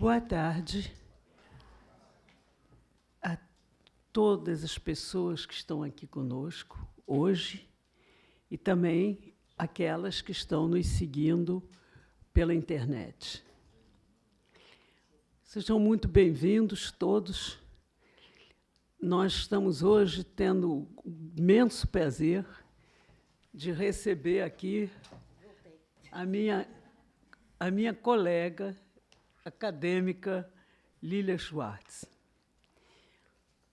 Boa tarde a todas as pessoas que estão aqui conosco hoje e também aquelas que estão nos seguindo pela internet. Sejam muito bem-vindos todos. Nós estamos hoje tendo o imenso prazer de receber aqui a minha colega acadêmica Lília Schwartz.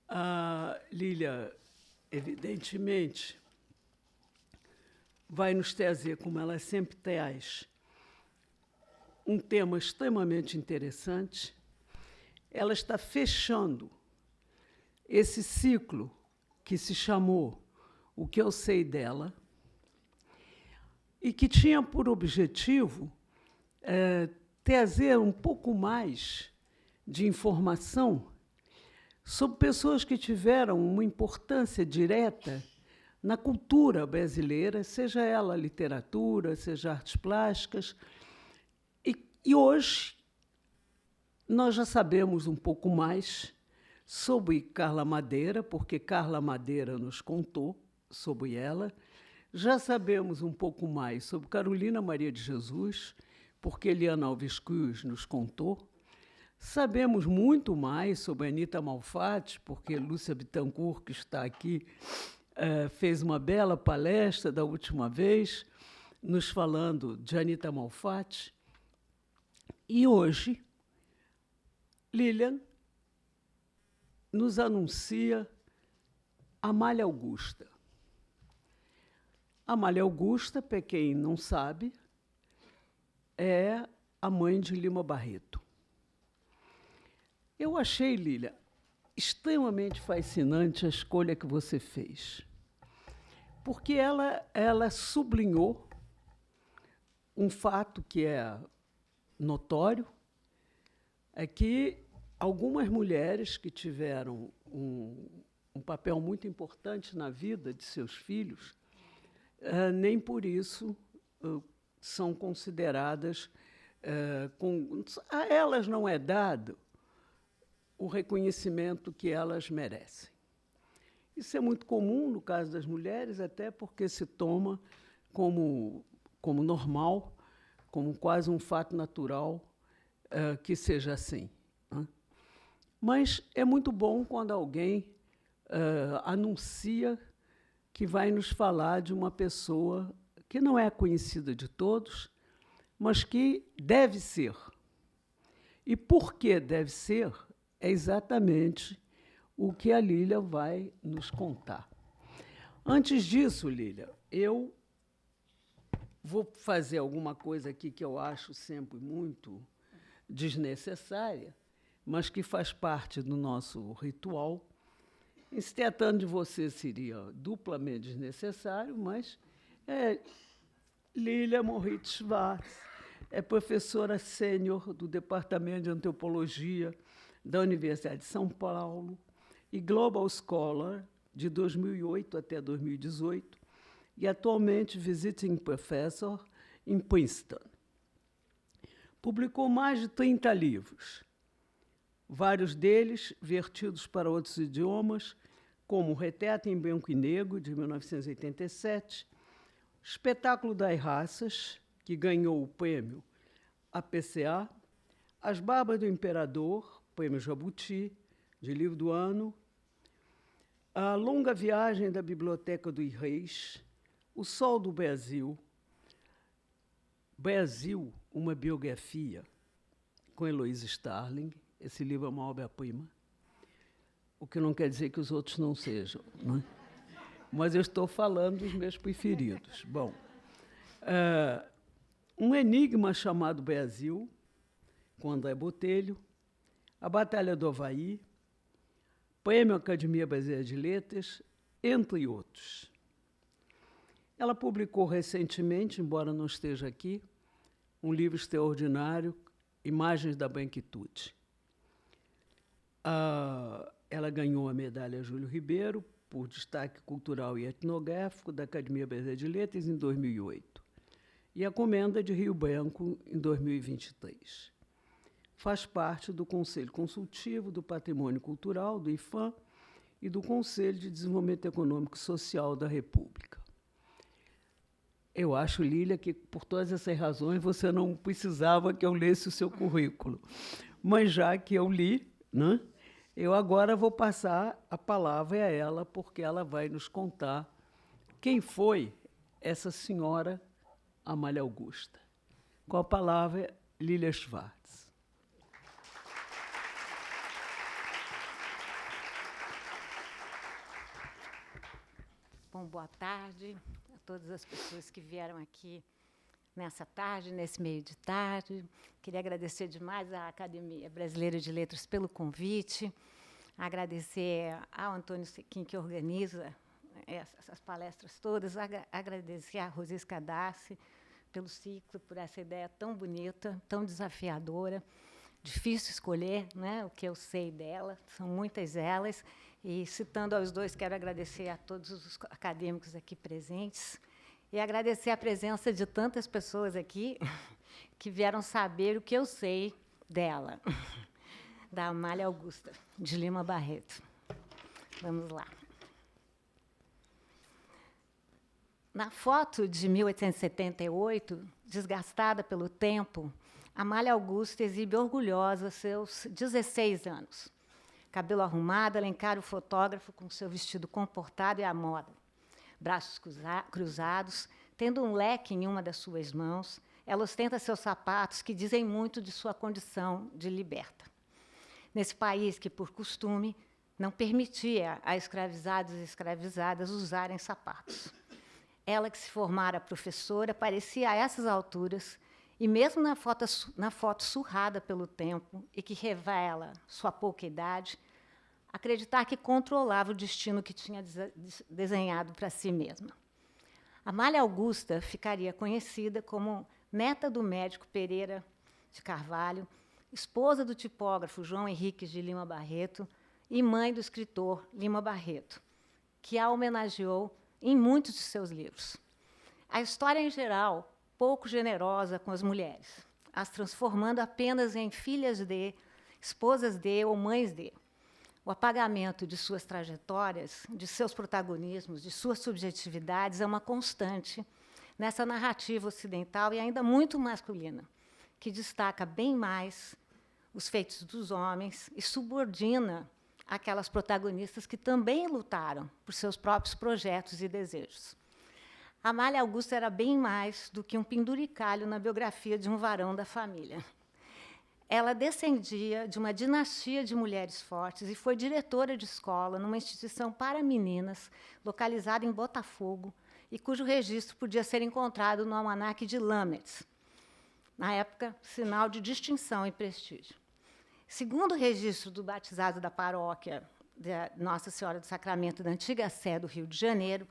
A Lília, evidentemente, vai nos trazer, como ela sempre traz, um tema extremamente interessante. Ela está fechando esse ciclo que se chamou O que eu sei dela e que tinha por objetivo trazer um pouco mais de informação sobre pessoas que tiveram uma importância direta na cultura brasileira, seja ela literatura, seja artes plásticas. E hoje nós já sabemos um pouco mais sobre Carla Madeira, porque Carla Madeira nos contou sobre ela. Já sabemos um pouco mais sobre Carolina Maria de Jesus, porque Eliana Alves Cruz nos contou. Sabemos muito mais sobre Anita Malfatti, porque Lúcia Bittencourt, que está aqui, fez uma bela palestra da última vez, nos falando de Anita Malfatti. E hoje, Lilian nos anuncia Amália Augusta. Amália Augusta, para quem não sabe, é a mãe de Lima Barreto. Eu achei, Lília, extremamente fascinante a escolha que você fez, porque ela sublinhou um fato que é notório, é que algumas mulheres que tiveram um papel muito importante na vida de seus filhos, nem por isso são consideradas, a elas não é dado o reconhecimento que elas merecem. Isso é muito comum no caso das mulheres, até porque se toma como normal, como quase um fato natural que seja assim. Né? Mas é muito bom quando alguém anuncia que vai nos falar de uma pessoa que não é conhecida de todos, mas que deve ser. E por que deve ser é exatamente o que a Lília vai nos contar. Antes disso, Lília, eu vou fazer alguma coisa aqui que eu acho sempre muito desnecessária, mas que faz parte do nosso ritual. Em se tratando de você, seria duplamente desnecessário, mas Lília Moritz Schwartz é professora sênior do Departamento de Antropologia da Universidade de São Paulo e Global Scholar de 2008 até 2018 e atualmente Visiting Professor em Princeton. Publicou mais de 30 livros, vários deles vertidos para outros idiomas, como Retrato em Branco e Negro, de 1987, Espetáculo das Raças, que ganhou o prêmio APCA, As Barbas do Imperador, prêmio Jabuti, de livro do ano, A Longa Viagem da Biblioteca dos Reis, O Sol do Brasil, Brasil, uma biografia, com Heloísa Starling. Esse livro é uma obra-prima, o que não quer dizer que os outros não sejam, não é? Mas eu estou falando dos meus preferidos. Bom, Um Enigma Chamado Brasil, com André Botelho, A Batalha do Havaí, Prêmio Academia Brasileira de Letras, entre outros. Ela publicou recentemente, embora não esteja aqui, um livro extraordinário, Imagens da Branquitude. Ela ganhou a medalha Júlio Ribeiro por destaque cultural e etnográfico da Academia Brasileira de Letras em 2008 e a Comenda de Rio Branco em 2023. faz parte do Conselho Consultivo do Patrimônio Cultural, do IFAM, e do Conselho de Desenvolvimento Econômico e Social da República. Eu acho, Lília, que, por todas essas razões, você não precisava que eu lesse o seu currículo. Mas, já que eu li, né, eu agora vou passar a palavra a ela, porque ela vai nos contar quem foi essa senhora Amália Augusta. Com a palavra, Lília Schwartz. Bom, boa tarde a todas as pessoas que vieram aqui nessa tarde, nesse meio de tarde. Queria agradecer demais à Academia Brasileira de Letras pelo convite, agradecer ao Antônio Sequim, que organiza essas palestras todas, agradecer a Rosi Escadassi pelo ciclo, por essa ideia tão bonita, tão desafiadora. Difícil escolher, né, o que eu sei dela, são muitas elas. E, citando aos dois, quero agradecer a todos os acadêmicos aqui presentes e agradecer a presença de tantas pessoas aqui que vieram saber o que eu sei dela, da Amália Augusta de Lima Barreto. Vamos lá. Na foto de 1878, desgastada pelo tempo, Amália Augusta exibe orgulhosa seus 16 anos. Cabelo arrumado, ela encara o fotógrafo com seu vestido comportado e à moda. Braços cruzados, tendo um leque em uma das suas mãos, ela ostenta seus sapatos que dizem muito de sua condição de liberta. Nesse país que, por costume, não permitia a escravizados e escravizadas usarem sapatos. Ela, que se formara professora, parecia a essas alturas, e mesmo na foto surrada pelo tempo e que revela sua pouca idade, acreditar que controlava o destino que tinha desenhado para si mesma. Amália Augusta ficaria conhecida como neta do médico Pereira de Carvalho, esposa do tipógrafo João Henriques de Lima Barreto e mãe do escritor Lima Barreto, que a homenageou em muitos de seus livros. A história, em geral, pouco generosa com as mulheres, as transformando apenas em filhas de, esposas de ou mães de. O apagamento de suas trajetórias, de seus protagonismos, de suas subjetividades é uma constante nessa narrativa ocidental e ainda muito masculina, que destaca bem mais os feitos dos homens e subordina aquelas protagonistas que também lutaram por seus próprios projetos e desejos. Amália Augusta era bem mais do que um penduricalho na biografia de um varão da família. Ela descendia de uma dinastia de mulheres fortes e foi diretora de escola numa instituição para meninas, localizada em Botafogo, e cujo registro podia ser encontrado no almanaque de Lametz, na época, sinal de distinção e prestígio. Segundo o registro do batizado da paróquia de Nossa Senhora do Sacramento da antiga Sé do Rio de Janeiro,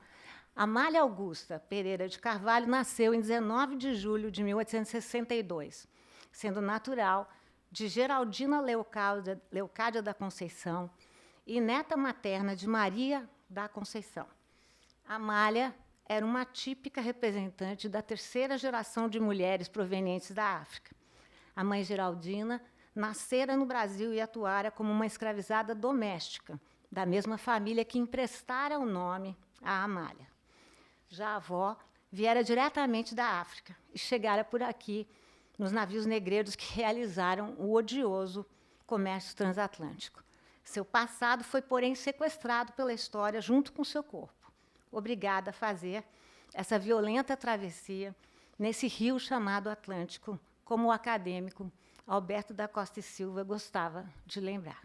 Amália Augusta Pereira de Carvalho nasceu em 19 de julho de 1862, sendo natural de Geraldina Leocádia da Conceição e neta materna de Maria da Conceição. Amália era uma típica representante da terceira geração de mulheres provenientes da África. A mãe Geraldina nascera no Brasil e atuara como uma escravizada doméstica, da mesma família que emprestara o nome a Amália. Já a avó viera diretamente da África e chegara por aqui nos navios negreiros que realizaram o odioso comércio transatlântico. Seu passado foi, porém, sequestrado pela história junto com seu corpo, obrigada a fazer essa violenta travessia nesse rio chamado Atlântico, como o acadêmico Alberto da Costa e Silva gostava de lembrar.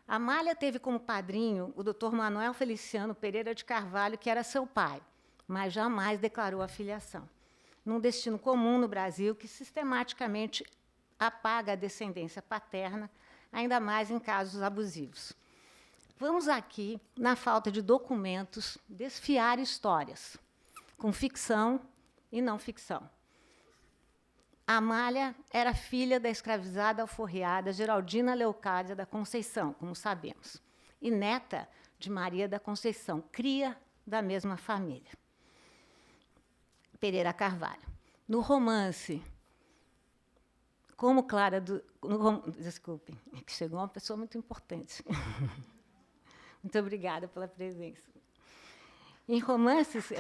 Amália teve como padrinho o Dr. Manuel Feliciano Pereira de Carvalho, que era seu pai, mas jamais declarou a filiação, num destino comum no Brasil que sistematicamente apaga a descendência paterna, ainda mais em casos abusivos. Vamos aqui, na falta de documentos, desfiar histórias, com ficção e não ficção. Amália era filha da escravizada alforriada Geraldina Leocádia da Conceição, como sabemos, e neta de Maria da Conceição, cria da mesma família, Pereira Carvalho. No romance Como Clara do... Desculpem, é que chegou uma pessoa muito importante. Muito obrigada pela presença. Em romances...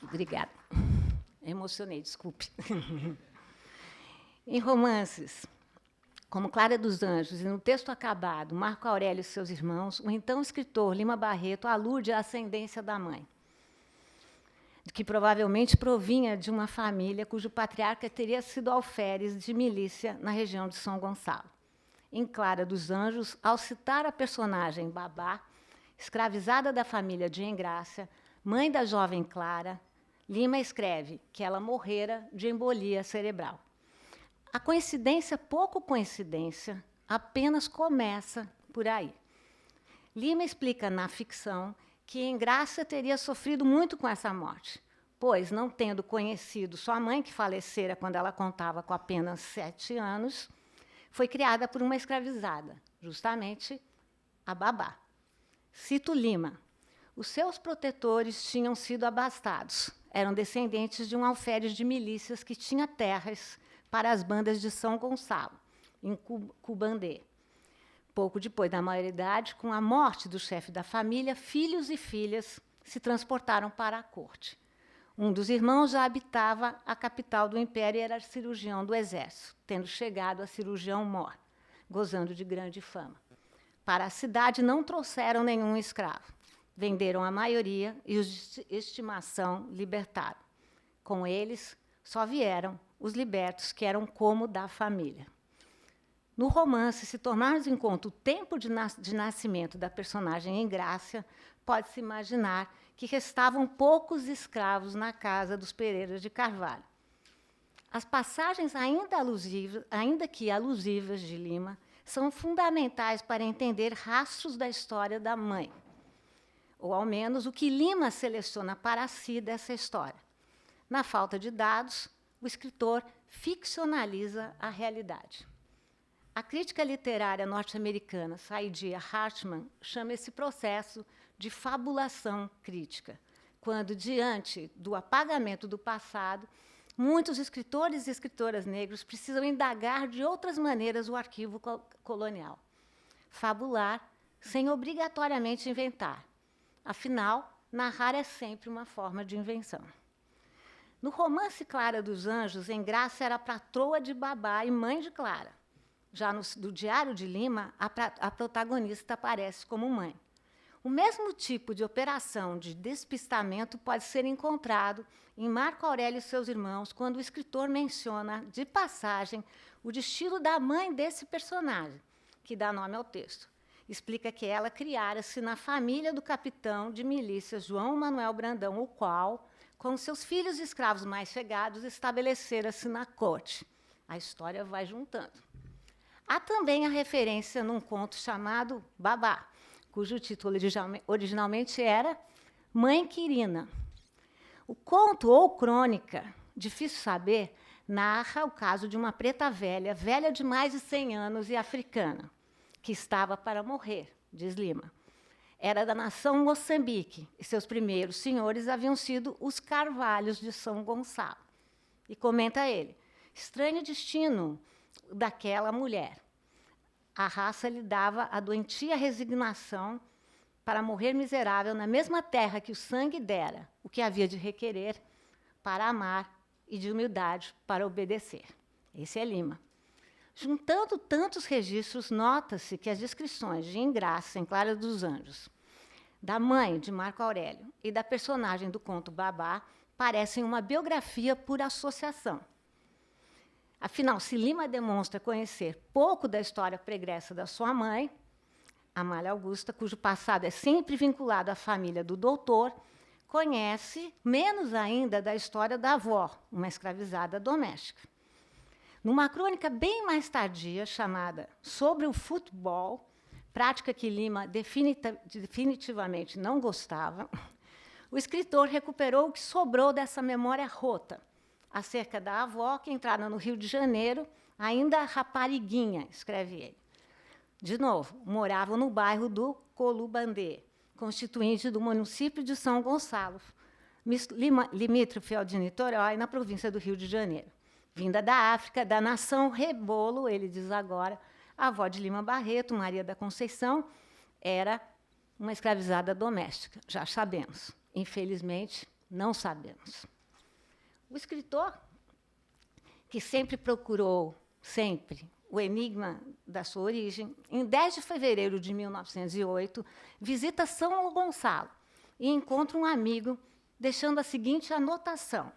Obrigada. Emocionei, desculpe. Em romances, como Clara dos Anjos e no texto acabado, Marco Aurélio e seus irmãos, o então escritor Lima Barreto alude à ascendência da mãe, que provavelmente provinha de uma família cujo patriarca teria sido alferes de milícia na região de São Gonçalo. Em Clara dos Anjos, ao citar a personagem Babá, escravizada da família de Engrácia, mãe da jovem Clara, Lima escreve que ela morrera de embolia cerebral. A coincidência, pouco coincidência, apenas começa por aí. Lima explica na ficção que Engrácia teria sofrido muito com essa morte, pois, não tendo conhecido sua mãe, que falecera quando ela contava com apenas 7 anos, foi criada por uma escravizada, justamente a Babá. Cito Lima: os seus protetores tinham sido abastados, eram descendentes de um alferes de milícias que tinha terras para as bandas de São Gonçalo, em Cubandê. Pouco depois da maioridade, com a morte do chefe da família, filhos e filhas se transportaram para a corte. Um dos irmãos já habitava a capital do império e era cirurgião do exército, tendo chegado a cirurgião-mor, gozando de grande fama. Para a cidade não trouxeram nenhum escravo. Venderam a maioria e os de estimação libertaram. Com eles, só vieram os libertos, que eram como da família. No romance, se tomarmos em conta o tempo de nascimento da personagem Engrácia, pode-se imaginar que restavam poucos escravos na casa dos Pereiras de Carvalho. As passagens ainda que alusivas de Lima são fundamentais para entender rastros da história da mãe, ou, ao menos, o que Lima seleciona para si dessa história. Na falta de dados, o escritor ficcionaliza a realidade. A crítica literária norte-americana Saidiya Hartman chama esse processo de fabulação crítica, quando, diante do apagamento do passado, muitos escritores e escritoras negros precisam indagar de outras maneiras o arquivo colonial. Fabular sem obrigatoriamente inventar. Afinal, narrar é sempre uma forma de invenção. No romance Clara dos Anjos, Engrácia era patroa de Babá e mãe de Clara. Já no Diário de Lima, a protagonista aparece como mãe. O mesmo tipo de operação de despistamento pode ser encontrado em Marco Aurélio e seus irmãos, quando o escritor menciona, de passagem, o destino da mãe desse personagem, que dá nome ao texto. Explica que ela criara-se na família do capitão de milícias João Manuel Brandão, o qual, com seus filhos e escravos mais chegados, estabelecera-se na corte. A história vai juntando. Há também a referência num conto chamado Babá, cujo título originalmente era Mãe Quirina. O conto, ou crônica, difícil saber, narra o caso de uma preta velha, velha de mais de 100 anos e africana, que estava para morrer, diz Lima. Era da nação Moçambique, e seus primeiros senhores haviam sido os Carvalhos de São Gonçalo. E comenta ele: estranho destino daquela mulher. A raça lhe dava a doentia resignação para morrer miserável na mesma terra que o sangue dera, o que havia de requerer para amar e de humildade para obedecer. Esse é Lima. Juntando tantos registros, nota-se que as descrições de Engrácia em Clara dos Anjos, da mãe de Marco Aurélio e da personagem do conto Babá parecem uma biografia por associação. Afinal, se Lima demonstra conhecer pouco da história pregressa da sua mãe, Amália Augusta, cujo passado é sempre vinculado à família do doutor, conhece menos ainda da história da avó, uma escravizada doméstica. Numa crônica bem mais tardia, chamada Sobre o Futebol, prática que Lima definitivamente não gostava, o escritor recuperou o que sobrou dessa memória rota, acerca da avó que entrara no Rio de Janeiro, ainda rapariguinha, escreve ele. De novo, moravam no bairro do Colubandê, constituinte do município de São Gonçalo, limítrofe ao de Niterói, na província do Rio de Janeiro. Vinda da África, da nação Rebolo, ele diz agora, a avó de Lima Barreto, Maria da Conceição, era uma escravizada doméstica, já sabemos. Infelizmente, não sabemos. O escritor, que sempre procurou, o enigma da sua origem, em 10 de fevereiro de 1908, visita São Gonçalo e encontra um amigo, deixando a seguinte anotação.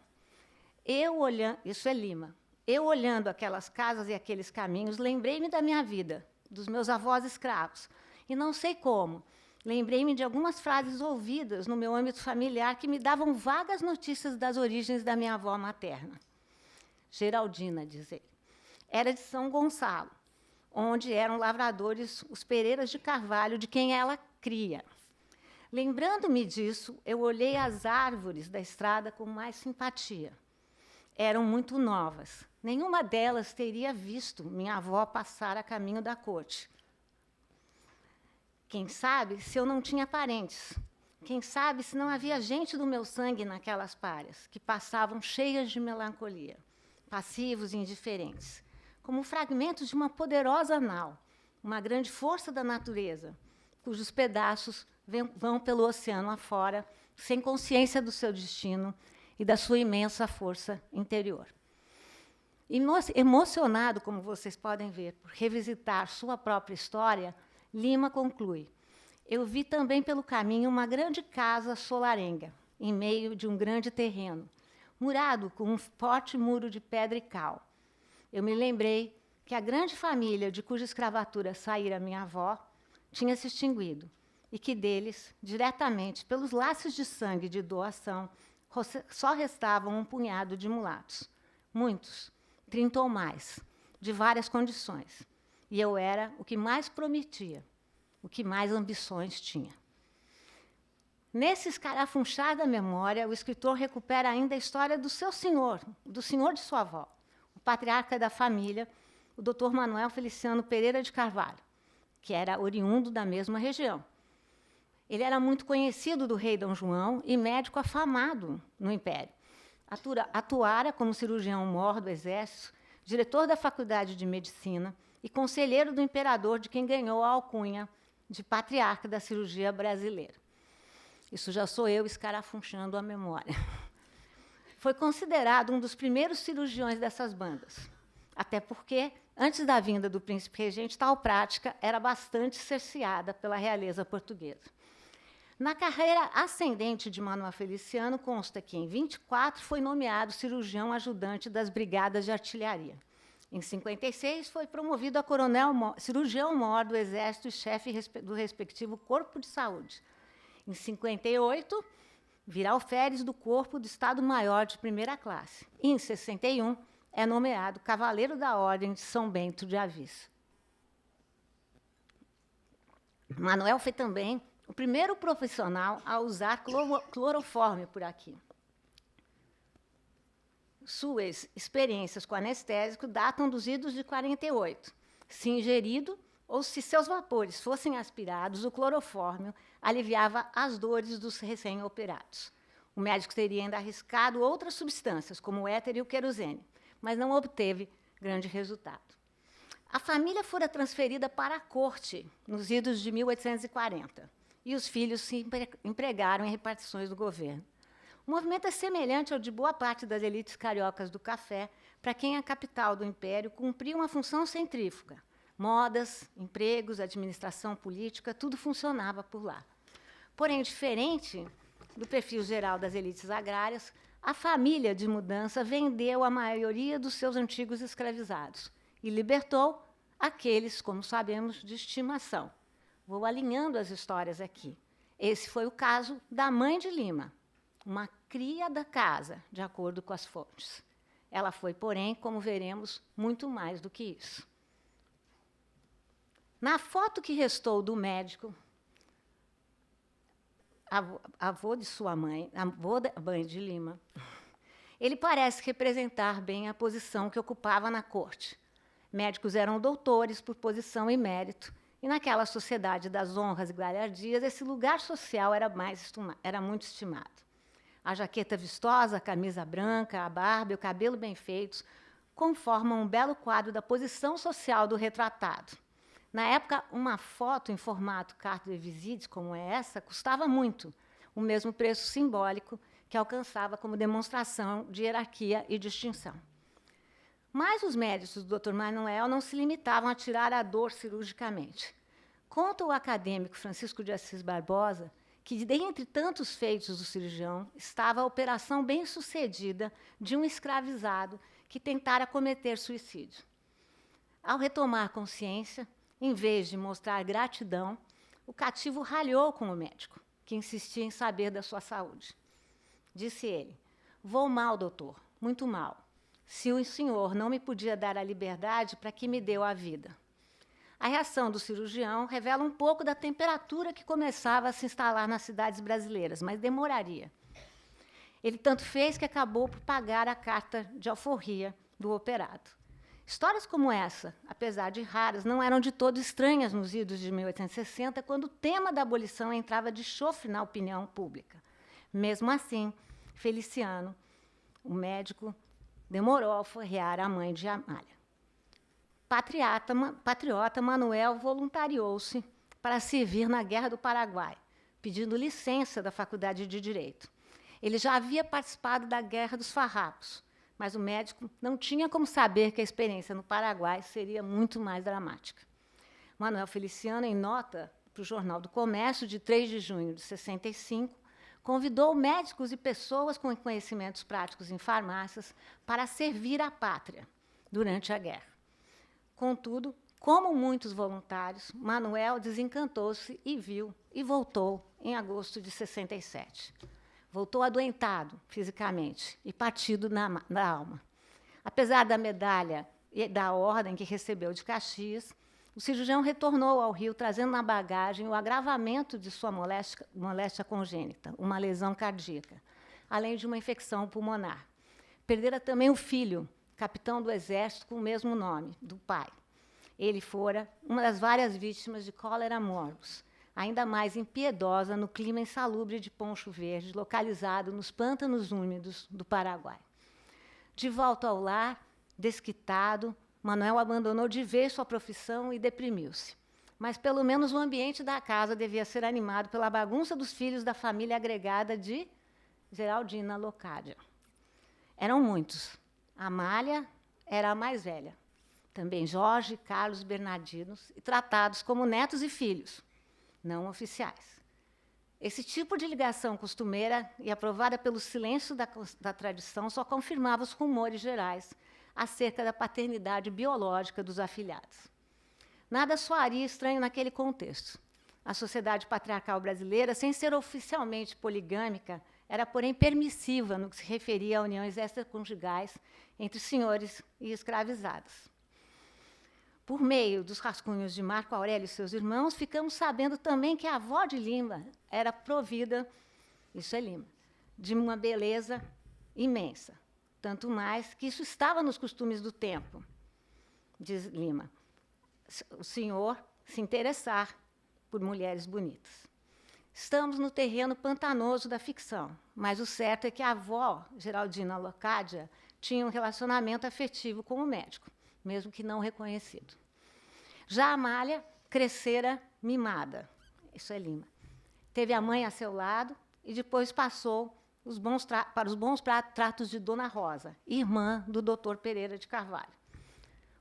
Isso é Lima. Eu, olhando aquelas casas e aqueles caminhos, lembrei-me da minha vida, dos meus avós escravos. E não sei como, lembrei-me de algumas frases ouvidas no meu âmbito familiar que me davam vagas notícias das origens da minha avó materna. Geraldina, diz ele. Era de São Gonçalo, onde eram lavradores os Pereiras de Carvalho, de quem ela cria. Lembrando-me disso, eu olhei as árvores da estrada com mais simpatia. Eram muito novas. Nenhuma delas teria visto minha avó passar a caminho da corte. Quem sabe se eu não tinha parentes? Quem sabe se não havia gente do meu sangue naquelas páreas, que passavam cheias de melancolia, passivos e indiferentes, como fragmentos de uma poderosa nau, uma grande força da natureza, cujos pedaços vão pelo oceano afora, sem consciência do seu destino e da sua imensa força interior. Emocionado, como vocês podem ver, por revisitar sua própria história, Lima conclui: eu vi também pelo caminho uma grande casa solarenga, em meio de um grande terreno, murado com um forte muro de pedra e cal. Eu me lembrei que a grande família de cuja escravatura saíra minha avó tinha se extinguido, e que deles, diretamente pelos laços de sangue de doação, só restavam um punhado de mulatos, muitos, 30 ou mais, de várias condições. E eu era o que mais prometia, o que mais ambições tinha. Nesse escarafunchar da memória, o escritor recupera ainda a história do seu senhor, do senhor de sua avó, o patriarca da família, o Dr. Manuel Feliciano Pereira de Carvalho, que era oriundo da mesma região. Ele era muito conhecido do rei Dom João e médico afamado no Império. Atuara como cirurgião-mor do Exército, diretor da Faculdade de Medicina e conselheiro do imperador, de quem ganhou a alcunha de patriarca da cirurgia brasileira. Isso já sou eu escarafunchando a memória. Foi considerado um dos primeiros cirurgiões dessas bandas, até porque, antes da vinda do príncipe regente, tal prática era bastante cerceada pela realeza portuguesa. Na carreira ascendente de Manuel Feliciano, consta que, em 24, foi nomeado cirurgião ajudante das brigadas de artilharia. Em 56, foi promovido a cirurgião-mor do Exército e chefe do respectivo Corpo de Saúde. Em 58, vira alferes do Corpo do Estado-Maior de primeira classe. E, em 61, é nomeado Cavaleiro da Ordem de São Bento de Avis. Manuel foi também o primeiro profissional a usar cloroforme por aqui. Suas experiências com anestésico datam dos idos de 48. Se ingerido ou se seus vapores fossem aspirados, o clorofórmio aliviava as dores dos recém-operados. O médico teria ainda arriscado outras substâncias, como o éter e o querosene, mas não obteve grande resultado. A família fora transferida para a corte nos idos de 1840, e os filhos se empregaram em repartições do governo. O movimento é semelhante ao de boa parte das elites cariocas do café, para quem a capital do império cumpria uma função centrífuga. Modas, empregos, administração política, tudo funcionava por lá. Porém, diferente do perfil geral das elites agrárias, a família de mudança vendeu a maioria dos seus antigos escravizados e libertou aqueles, como sabemos, de estimação. Vou alinhando as histórias aqui. Esse foi o caso da mãe de Lima, uma cria da casa, de acordo com as fontes. Ela foi, porém, como veremos, muito mais do que isso. Na foto que restou do médico, avô de sua mãe, avô da mãe de Lima, ele parece representar bem a posição que ocupava na corte. Médicos eram doutores por posição e mérito, e naquela sociedade das honras e galhardias, esse lugar social era muito estimado. A jaqueta vistosa, a camisa branca, a barba e o cabelo bem feitos conformam um belo quadro da posição social do retratado. Na época, uma foto em formato carte de visite, como é essa, custava muito, o mesmo preço simbólico que alcançava como demonstração de hierarquia e distinção. Mas os médicos do Dr. Manuel não se limitavam a tirar a dor cirurgicamente. Conta o acadêmico Francisco de Assis Barbosa que, dentre tantos feitos do cirurgião, estava a operação bem-sucedida de um escravizado que tentara cometer suicídio. Ao retomar consciência, em vez de mostrar gratidão, o cativo ralhou com o médico, que insistia em saber da sua saúde. Disse ele: "Vou mal, doutor, muito mal. Se o senhor não me podia dar a liberdade para que me deu a vida." A reação do cirurgião revela um pouco da temperatura que começava a se instalar nas cidades brasileiras, mas demoraria. Ele tanto fez que acabou por pagar a carta de alforria do operado. Histórias como essa, apesar de raras, não eram de todo estranhas nos idos de 1860, quando o tema da abolição entrava de chofre na opinião pública. Mesmo assim, Feliciano, o médico, demorou a alforrear a mãe de Amália. Patriota, Manuel voluntariou-se para servir na Guerra do Paraguai, pedindo licença da Faculdade de Direito. Ele já havia participado da Guerra dos Farrapos, mas o médico não tinha como saber que a experiência no Paraguai seria muito mais dramática. Manuel Feliciano, em nota para o Jornal do Comércio, de 3 de junho de 65, convidou médicos e pessoas com conhecimentos práticos em farmácias para servir à pátria durante a guerra. Contudo, como muitos voluntários, Manuel desencantou-se e voltou em agosto de 67. Voltou adoentado fisicamente e partido na alma. Apesar da medalha e da ordem que recebeu de Caxias, o cirurgião retornou ao Rio, trazendo na bagagem o agravamento de sua moléstia congênita, uma lesão cardíaca, além de uma infecção pulmonar. Perdera também o filho, capitão do Exército com o mesmo nome, do pai. Ele fora uma das várias vítimas de cólera morbus, ainda mais impiedosa no clima insalubre de Poncho Verde, localizado nos pântanos úmidos do Paraguai. De volta ao lar, desquitado, Manuel abandonou de vez sua profissão e deprimiu-se. Mas, pelo menos, o ambiente da casa devia ser animado pela bagunça dos filhos da família agregada de Geraldina Locádia. Eram muitos. Amália era a mais velha. Também Jorge, Carlos, Bernardinos, e tratados como netos e filhos, não oficiais. Esse tipo de ligação costumeira e aprovada pelo silêncio da tradição só confirmava os rumores gerais acerca da paternidade biológica dos afilhados. Nada soaria estranho naquele contexto. A sociedade patriarcal brasileira, sem ser oficialmente poligâmica, era, porém, permissiva no que se referia a uniões extraconjugais entre senhores e escravizados. Por meio dos rascunhos de Marco Aurélio e seus irmãos, ficamos sabendo também que a avó de Lima era provida, isso é Lima, de uma beleza imensa. Tanto mais que isso estava nos costumes do tempo, diz Lima. O senhor se interessar por mulheres bonitas. Estamos no terreno pantanoso da ficção, mas o certo é que a avó, Geraldina Locádia, tinha um relacionamento afetivo com o médico, mesmo que não reconhecido. Já Amália crescera mimada, isso é Lima. Teve a mãe a seu lado e depois passou para os bons tratos de Dona Rosa, irmã do Dr. Pereira de Carvalho.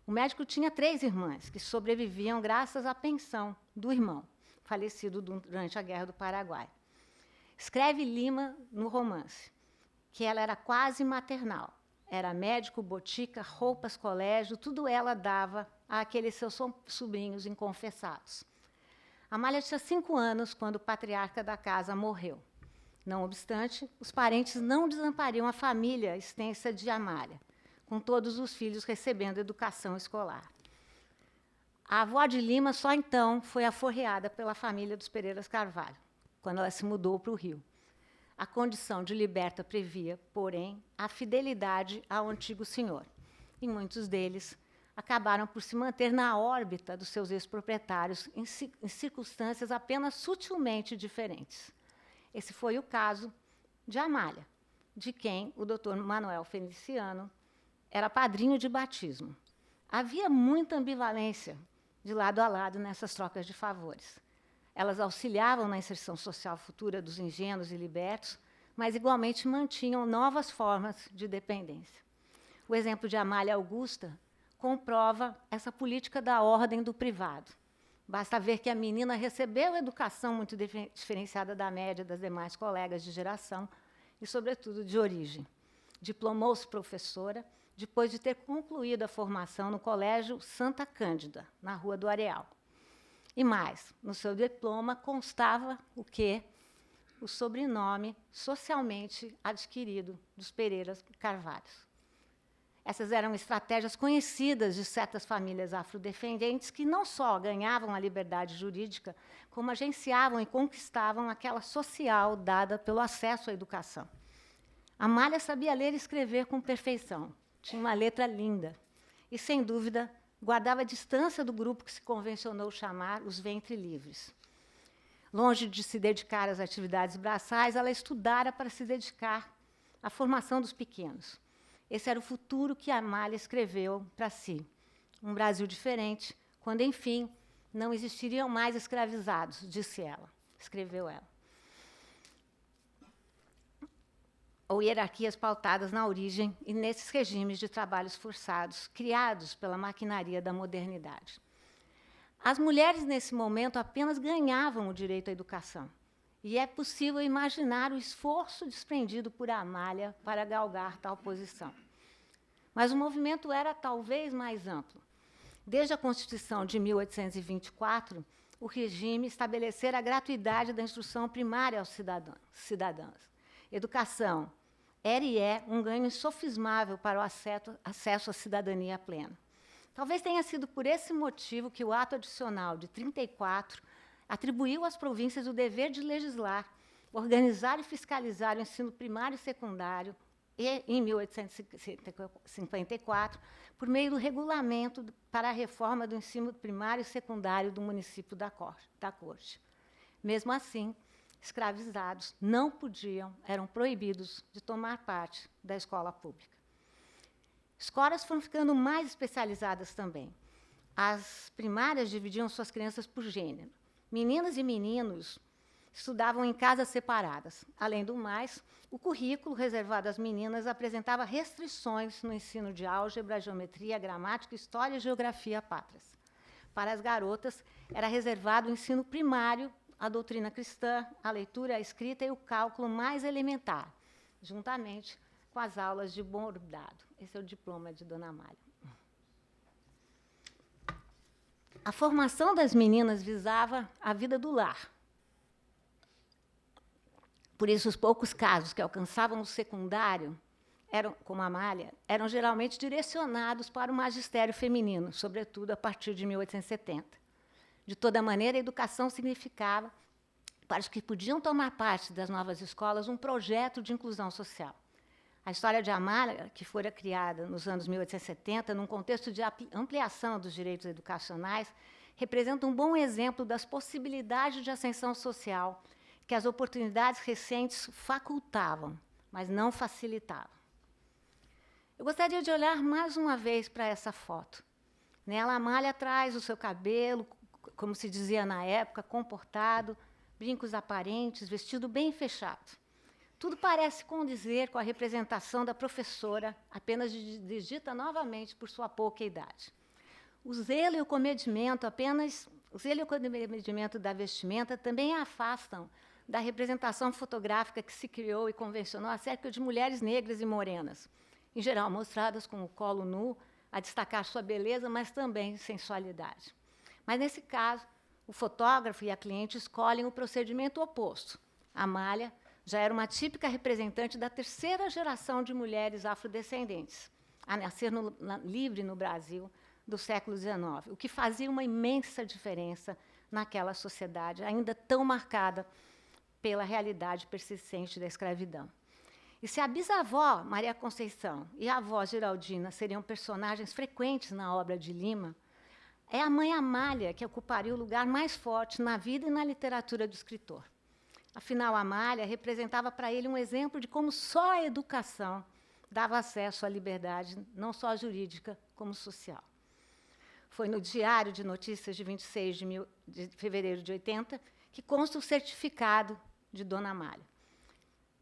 O médico tinha 3 irmãs, que sobreviviam graças à pensão do irmão, falecido durante a Guerra do Paraguai. Escreve Lima no romance que ela era quase maternal. Era médico, botica, roupas, colégio, tudo ela dava àqueles seus sobrinhos inconfessados. Amália tinha 5 anos quando o patriarca da casa morreu. Não obstante, os parentes não desampariam a família extensa de Amália, com todos os filhos recebendo educação escolar. A avó de Lima só então foi aforreada pela família dos Pereiras Carvalho, quando ela se mudou para o Rio. A condição de liberta previa, porém, a fidelidade ao antigo senhor, e muitos deles acabaram por se manter na órbita dos seus ex-proprietários em circunstâncias apenas sutilmente diferentes. Esse foi o caso de Amália, de quem o Dr. Manuel Feliciano era padrinho de batismo. Havia muita ambivalência de lado a lado nessas trocas de favores. Elas auxiliavam na inserção social futura dos ingênuos e libertos, mas igualmente mantinham novas formas de dependência. O exemplo de Amália Augusta comprova essa política da ordem do privado. Basta ver que a menina recebeu educação muito diferenciada da média das demais colegas de geração e, sobretudo, de origem. Diplomou-se professora depois de ter concluído a formação no Colégio Santa Cândida, na Rua do Areal. E mais, no seu diploma constava o quê? O sobrenome socialmente adquirido dos Pereira Carvalhos. Essas eram estratégias conhecidas de certas famílias afrodescendentes que não só ganhavam a liberdade jurídica, como agenciavam e conquistavam aquela social dada pelo acesso à educação. Amália sabia ler e escrever com perfeição. Tinha uma letra linda e, sem dúvida, guardava a distância do grupo que se convencionou chamar os ventre livres. Longe de se dedicar às atividades braçais, ela estudara para se dedicar à formação dos pequenos. Esse era o futuro que Amália escreveu para si. Um Brasil diferente, quando, enfim, não existiriam mais escravizados, disse ela, escreveu ela. Ou hierarquias pautadas na origem e nesses regimes de trabalhos forçados, criados pela maquinaria da modernidade. As mulheres, nesse momento, apenas ganhavam o direito à educação. E é possível imaginar o esforço desprendido por Amália para galgar tal posição. Mas o movimento era talvez mais amplo. Desde a Constituição de 1824, o regime estabelecera a gratuidade da instrução primária aos cidadãos. Educação era e é um ganho insofismável para o acesso à cidadania plena. Talvez tenha sido por esse motivo que o ato adicional de 34 atribuiu às províncias o dever de legislar, organizar e fiscalizar o ensino primário e secundário, e, em 1854, por meio do regulamento para a reforma do ensino primário e secundário do município da Corte. Mesmo assim, escravizados não podiam, eram proibidos de tomar parte da escola pública. Escolas foram ficando mais especializadas também. As primárias dividiam suas crianças por gênero. Meninas e meninos estudavam em casas separadas. Além do mais, o currículo reservado às meninas apresentava restrições no ensino de álgebra, geometria, gramática, história, geografia, pátrias. Para as garotas, era reservado o ensino primário, a doutrina cristã, a leitura, a escrita e o cálculo mais elementar, juntamente com as aulas de bordado. Esse é o diploma de Dona Amália. A formação das meninas visava a vida do lar. Por isso, os poucos casos que alcançavam o secundário, como a Amália, eram geralmente direcionados para o magistério feminino, sobretudo a partir de 1870. De toda maneira, a educação significava, para os que podiam tomar parte das novas escolas, um projeto de inclusão social. A história de Amália, que fora criada nos anos 1870, num contexto de ampliação dos direitos educacionais, representa um bom exemplo das possibilidades de ascensão social que as oportunidades recentes facultavam, mas não facilitavam. Eu gostaria de olhar mais uma vez para essa foto. Nela, Amália traz o seu cabelo, como se dizia na época, comportado, brincos aparentes, vestido bem fechado. Tudo parece condizer com a representação da professora, apenas digita novamente por sua pouca idade. O zelo e o comedimento da vestimenta também a afastam da representação fotográfica que se criou e convencionou acerca de mulheres negras e morenas, em geral mostradas com o colo nu, a destacar sua beleza, mas também sensualidade. Mas, nesse caso, o fotógrafo e a cliente escolhem o procedimento oposto. Amália já era uma típica representante da terceira geração de mulheres afrodescendentes, a nascer livre no Brasil do século XIX, o que fazia uma imensa diferença naquela sociedade ainda tão marcada pela realidade persistente da escravidão. E se a bisavó, Maria Conceição, e a avó, Geraldina, seriam personagens frequentes na obra de Lima, é a mãe Amália que ocuparia o lugar mais forte na vida e na literatura do escritor. Afinal, Amália representava para ele um exemplo de como só a educação dava acesso à liberdade, não só jurídica, como social. Foi no Diário de Notícias de 26 de fevereiro de 80 que consta o certificado de Dona Amália.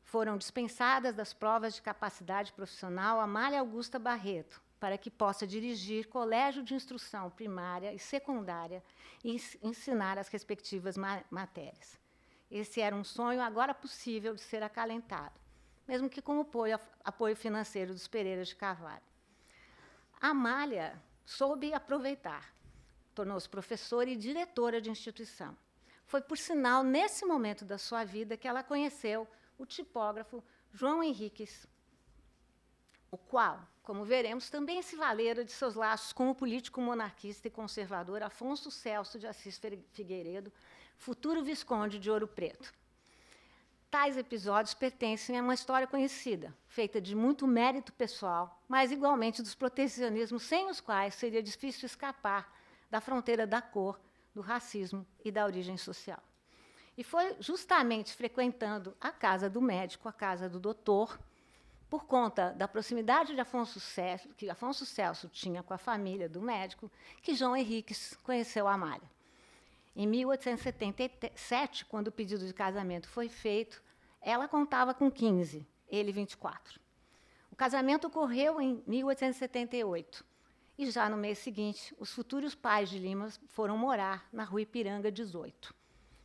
Foram dispensadas das provas de capacidade profissional Amália Augusta Barreto, para que possa dirigir colégio de instrução primária e secundária e ensinar as respectivas matérias. Esse era um sonho agora possível de ser acalentado, mesmo que com o apoio financeiro dos Pereira de Carvalho. Amália soube aproveitar, tornou-se professora e diretora de instituição. Foi, por sinal, nesse momento da sua vida que ela conheceu o tipógrafo João Henriques, o qual, como veremos, também se valera de seus laços com o político monarquista e conservador Afonso Celso de Assis Figueiredo, futuro visconde de Ouro Preto. Tais episódios pertencem a uma história conhecida, feita de muito mérito pessoal, mas igualmente dos protecionismos sem os quais seria difícil escapar da fronteira da cor, do racismo e da origem social. E foi justamente frequentando a casa do médico, a casa do doutor, por conta da proximidade de que Afonso Celso tinha com a família do médico, que João Henriques conheceu Amália. Em 1877, quando o pedido de casamento foi feito, ela contava com 15, ele 24. O casamento ocorreu em 1878, e já no mês seguinte, os futuros pais de Lima foram morar na Rua Ipiranga 18.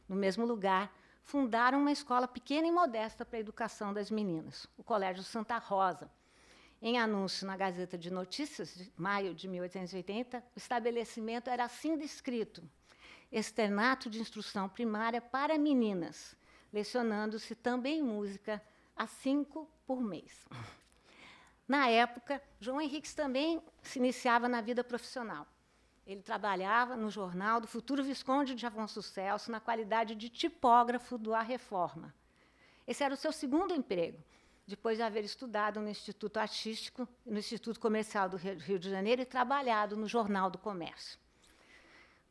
No mesmo lugar, fundaram uma escola pequena e modesta para a educação das meninas, o Colégio Santa Rosa. Em anúncio na Gazeta de Notícias, de maio de 1880, o estabelecimento era assim descrito: externato de instrução primária para meninas, lecionando-se também música a 5 por mês. Na época, João Henriques também se iniciava na vida profissional. Ele trabalhava no jornal do futuro Visconde de Afonso Celso, na qualidade de tipógrafo do A Reforma. Esse era o seu segundo emprego, depois de haver estudado no Instituto Artístico, no Instituto Comercial do Rio de Janeiro e trabalhado no Jornal do Comércio.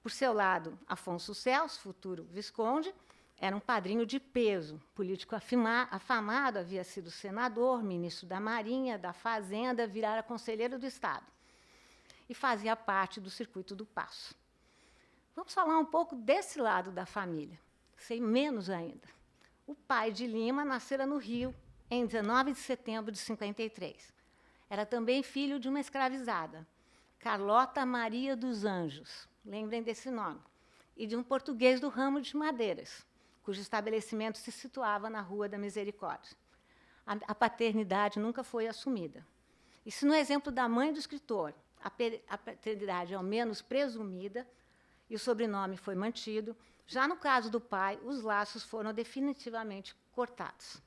Por seu lado, Afonso Celso, futuro Visconde, era um padrinho de peso, político afamado, havia sido senador, ministro da Marinha, da Fazenda, virara conselheiro do Estado, e fazia parte do Circuito do Paço. Vamos falar um pouco desse lado da família, sei menos ainda. O pai de Lima nascera no Rio, em 19 de setembro de 53. Era também filho de uma escravizada, Carlota Maria dos Anjos, lembrem desse nome, e de um português do ramo de madeiras, cujo estabelecimento se situava na Rua da Misericórdia. A paternidade nunca foi assumida. E se no exemplo da mãe do escritor, a paternidade é ao menos presumida e o sobrenome foi mantido, já no caso do pai, os laços foram definitivamente cortados.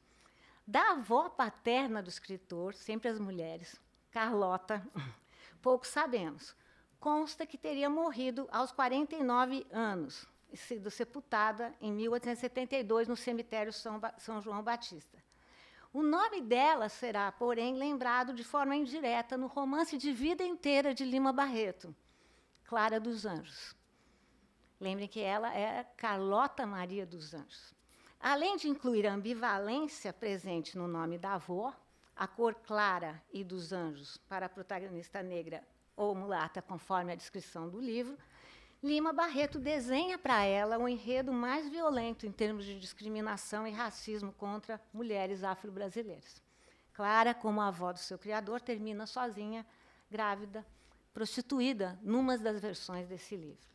Da avó paterna do escritor, sempre as mulheres, Carlota, pouco sabemos. Consta que teria morrido aos 49 anos e sido sepultada em 1872 no cemitério São João Batista. O nome dela será, porém, lembrado de forma indireta no romance de vida inteira de Lima Barreto, Clara dos Anjos. Lembrem que ela é Carlota Maria dos Anjos. Além de incluir a ambivalência presente no nome da avó, a cor clara e dos anjos para a protagonista negra ou mulata, conforme a descrição do livro, Lima Barreto desenha para ela o enredo mais violento em termos de discriminação e racismo contra mulheres afro-brasileiras. Clara, como a avó do seu criador, termina sozinha, grávida, prostituída, numa das versões desse livro.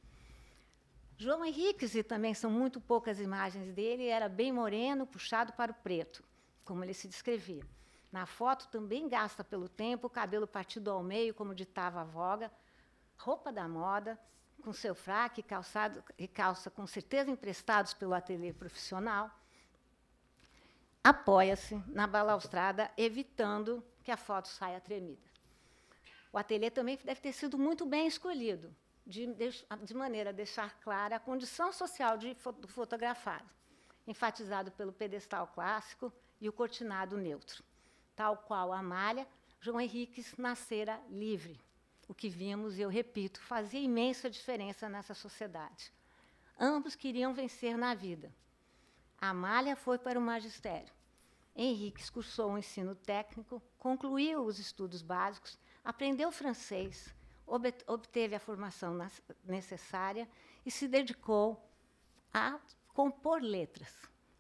João Henriques, e também são muito poucas imagens dele, era bem moreno, puxado para o preto, como ele se descrevia. Na foto, também gasta pelo tempo, cabelo partido ao meio, como ditava a voga, roupa da moda, com seu fraque e calça com certeza emprestados pelo ateliê profissional, apoia-se na balaustrada, evitando que a foto saia tremida. O ateliê também deve ter sido muito bem escolhido, de maneira a deixar clara a condição social do fotografado, enfatizado pelo pedestal clássico e o cortinado neutro. Tal qual a Amália, João Henriques nascera livre. O que vimos, e eu repito, fazia imensa diferença nessa sociedade. Ambos queriam vencer na vida. Amália foi para o magistério. Henriques cursou o ensino técnico, concluiu os estudos básicos, aprendeu francês, obteve a formação necessária e se dedicou a compor letras.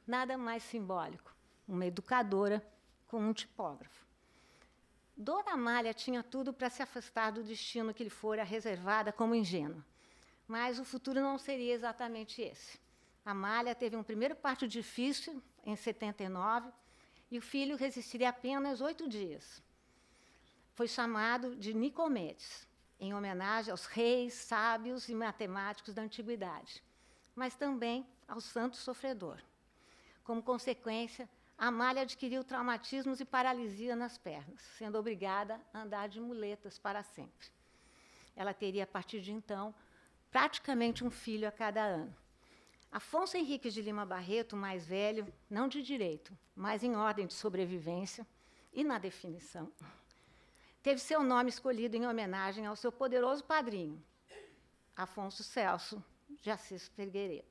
Nada mais simbólico. Uma educadora com um tipógrafo. Dona Amália tinha tudo para se afastar do destino que lhe fora reservada como ingênua. Mas o futuro não seria exatamente esse. Amália teve um primeiro parto difícil, em 79, e o filho resistiria apenas 8 dias. Foi chamado de Nicomedes, em homenagem aos reis, sábios e matemáticos da antiguidade, mas também ao santo sofredor. Como consequência, Amália adquiriu traumatismos e paralisia nas pernas, sendo obrigada a andar de muletas para sempre. Ela teria, a partir de então, praticamente um filho a cada ano. Afonso Henriques de Lima Barreto, mais velho, não de direito, mas em ordem de sobrevivência e na definição, teve seu nome escolhido em homenagem ao seu poderoso padrinho, Afonso Celso de Assis Figueiredo.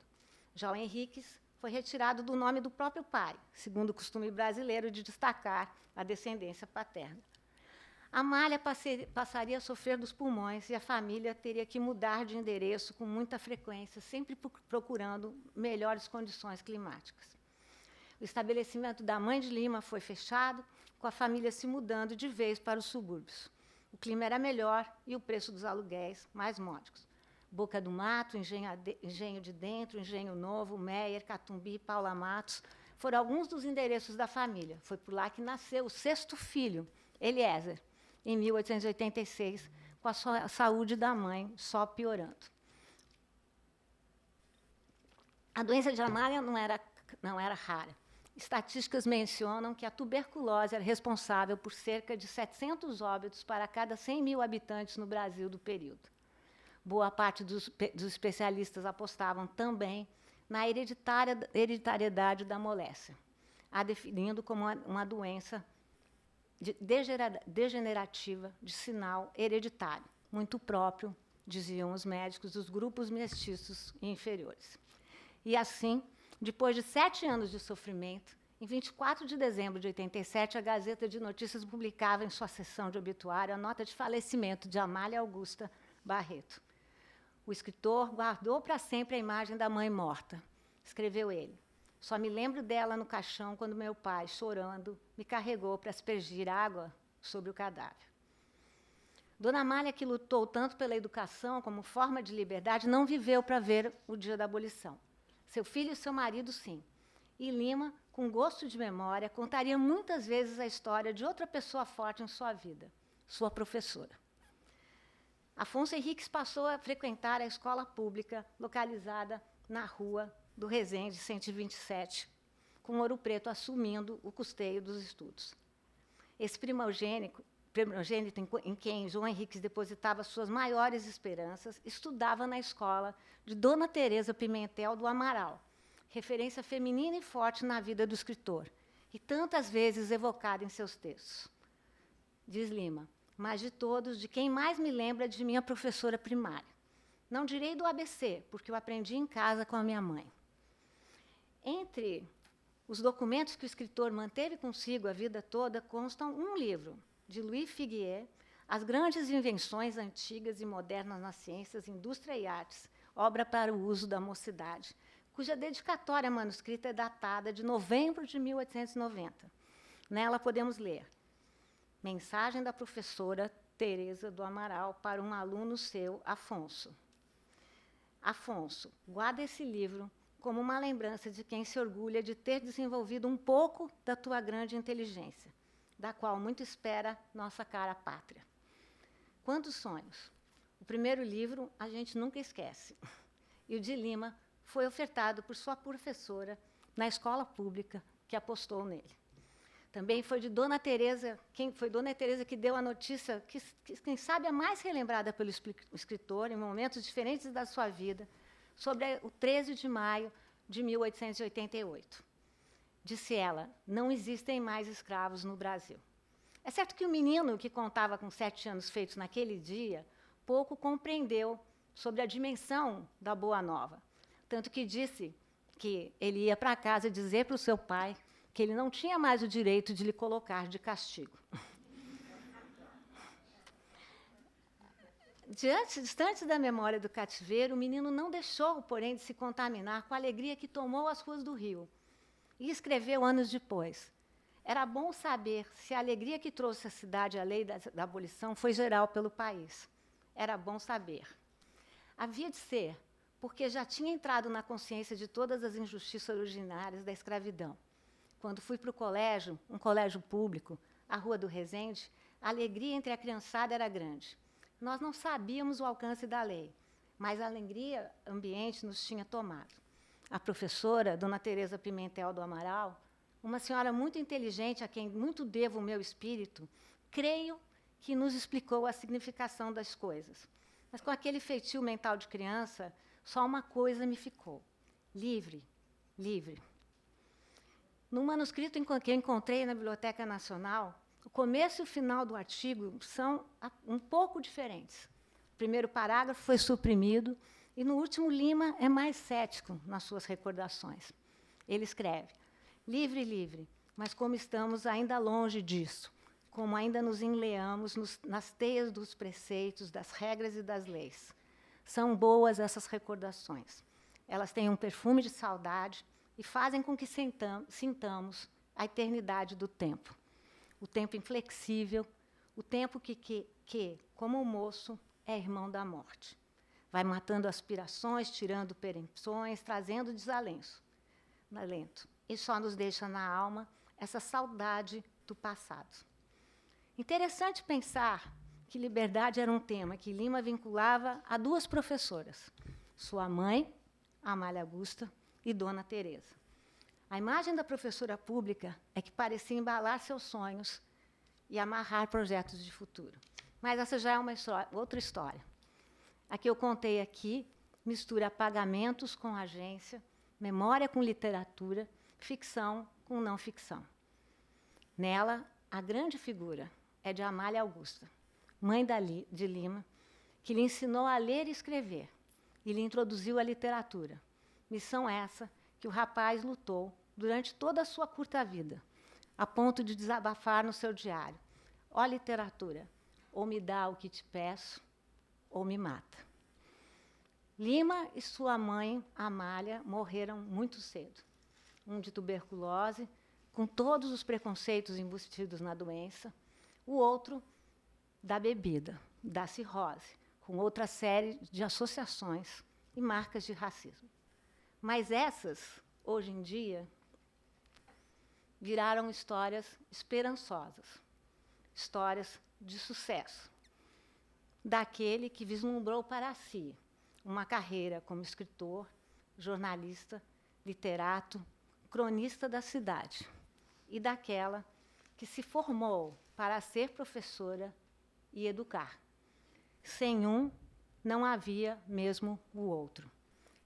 Já o Henriques foi retirado do nome do próprio pai, segundo o costume brasileiro de destacar a descendência paterna. Amália passaria a sofrer dos pulmões e a família teria que mudar de endereço com muita frequência, sempre procurando melhores condições climáticas. O estabelecimento da mãe de Lima foi fechado, com a família se mudando de vez para os subúrbios. O clima era melhor e o preço dos aluguéis mais módicos. Boca do Mato, Engenho de Dentro, Engenho Novo, Meier, Catumbi, Paula Matos, foram alguns dos endereços da família. Foi por lá que nasceu o 6º filho, Eliezer, em 1886, com a saúde da mãe só piorando. A doença de Amália não era rara. Estatísticas mencionam que a tuberculose era responsável por cerca de 700 óbitos para cada 100 mil habitantes no Brasil do período. Boa parte dos especialistas apostavam também na hereditariedade da molécia, a definindo como uma doença degenerativa de sinal hereditário, muito próprio, diziam os médicos, dos grupos mestiços inferiores. E assim, depois de 7 anos de sofrimento, em 24 de dezembro de 87, a Gazeta de Notícias publicava em sua seção de obituário a nota de falecimento de Amália Augusta Barreto. O escritor guardou para sempre a imagem da mãe morta. Escreveu ele: "Só me lembro dela no caixão quando meu pai, chorando, me carregou para aspergir água sobre o cadáver." Dona Amália, que lutou tanto pela educação como forma de liberdade, não viveu para ver o dia da abolição. Seu filho e seu marido, sim. E Lima, com gosto de memória, contaria muitas vezes a história de outra pessoa forte em sua vida, sua professora. Afonso Henriques passou a frequentar a escola pública localizada na rua do Resende 127, com Ouro Preto assumindo o custeio dos estudos. Esse primogênito em quem João Henriques depositava suas maiores esperanças, estudava na escola de Dona Teresa Pimentel do Amaral, referência feminina e forte na vida do escritor, e tantas vezes evocada em seus textos. Diz Lima: "Mas de todos, de quem mais me lembra de minha professora primária. Não direi do ABC, porque eu aprendi em casa com a minha mãe." Entre os documentos que o escritor manteve consigo a vida toda constam um livro, de Louis Figuier, As Grandes Invenções Antigas e Modernas nas Ciências, Indústria e Artes, obra para o uso da mocidade, cuja dedicatória manuscrita é datada de novembro de 1890. Nela podemos ler: "Mensagem da professora Teresa do Amaral para um aluno seu, Afonso. Afonso, guarda esse livro como uma lembrança de quem se orgulha de ter desenvolvido um pouco da tua grande inteligência, da qual muito espera nossa cara pátria." Quantos sonhos! O primeiro livro a gente nunca esquece. E o de Lima foi ofertado por sua professora na escola pública que apostou nele. Também foi de Dona Teresa, Dona Teresa que deu a notícia, quem sabe a mais relembrada pelo escritor, em momentos diferentes da sua vida, sobre o 13 de maio de 1888. Disse ela: "Não existem mais escravos no Brasil." É certo que o menino, que contava com 7 anos feitos naquele dia, pouco compreendeu sobre a dimensão da boa nova, tanto que disse que ele ia para casa dizer para o seu pai que ele não tinha mais o direito de lhe colocar de castigo. Distante da memória do cativeiro, o menino não deixou, porém, de se contaminar com a alegria que tomou as ruas do Rio. E escreveu anos depois: era bom saber se a alegria que trouxe à cidade a lei da abolição foi geral pelo país. Era bom saber. Havia de ser, porque já tinha entrado na consciência de todas as injustiças originárias da escravidão. Quando fui para o colégio, um colégio público, a Rua do Resende, a alegria entre a criançada era grande. Nós não sabíamos o alcance da lei, mas a alegria ambiente nos tinha tomado. A professora, dona Teresa Pimentel do Amaral, uma senhora muito inteligente, a quem muito devo o meu espírito, creio que nos explicou a significação das coisas. Mas, com aquele feitio mental de criança, só uma coisa me ficou: livre, livre. No manuscrito que eu encontrei na Biblioteca Nacional, o começo e o final do artigo são um pouco diferentes. O primeiro parágrafo foi suprimido, e, no último, Lima é mais cético nas suas recordações. Ele escreve: livre, livre, mas como estamos ainda longe disso, como ainda nos enleamos nas teias dos preceitos, das regras e das leis. São boas essas recordações. Elas têm um perfume de saudade e fazem com que sintamos a eternidade do tempo. O tempo inflexível, o tempo que, como o moço, é irmão da morte. Vai matando aspirações, tirando perenções, trazendo desalento. E só nos deixa na alma essa saudade do passado. Interessante pensar que liberdade era um tema que Lima vinculava a duas professoras, sua mãe, Amália Augusta, e Dona Teresa. A imagem da professora pública é que parecia embalar seus sonhos e amarrar projetos de futuro. Mas essa já é uma outra história. A que eu contei aqui mistura apagamentos com agência, memória com literatura, ficção com não ficção. Nela, a grande figura é de Amália Augusta, mãe de Lima, que lhe ensinou a ler e escrever e lhe introduziu a literatura. Missão essa que o rapaz lutou durante toda a sua curta vida, a ponto de desabafar no seu diário: ó literatura, ou me dá o que te peço, ou me mata. Lima e sua mãe, Amália, morreram muito cedo. Um de tuberculose, com todos os preconceitos embutidos na doença, o outro da bebida, da cirrose, com outra série de associações e marcas de racismo. Mas essas, hoje em dia, viraram histórias esperançosas, histórias de sucesso, daquele que vislumbrou para si uma carreira como escritor, jornalista, literato, cronista da cidade, e daquela que se formou para ser professora e educar. Sem um, não havia mesmo o outro.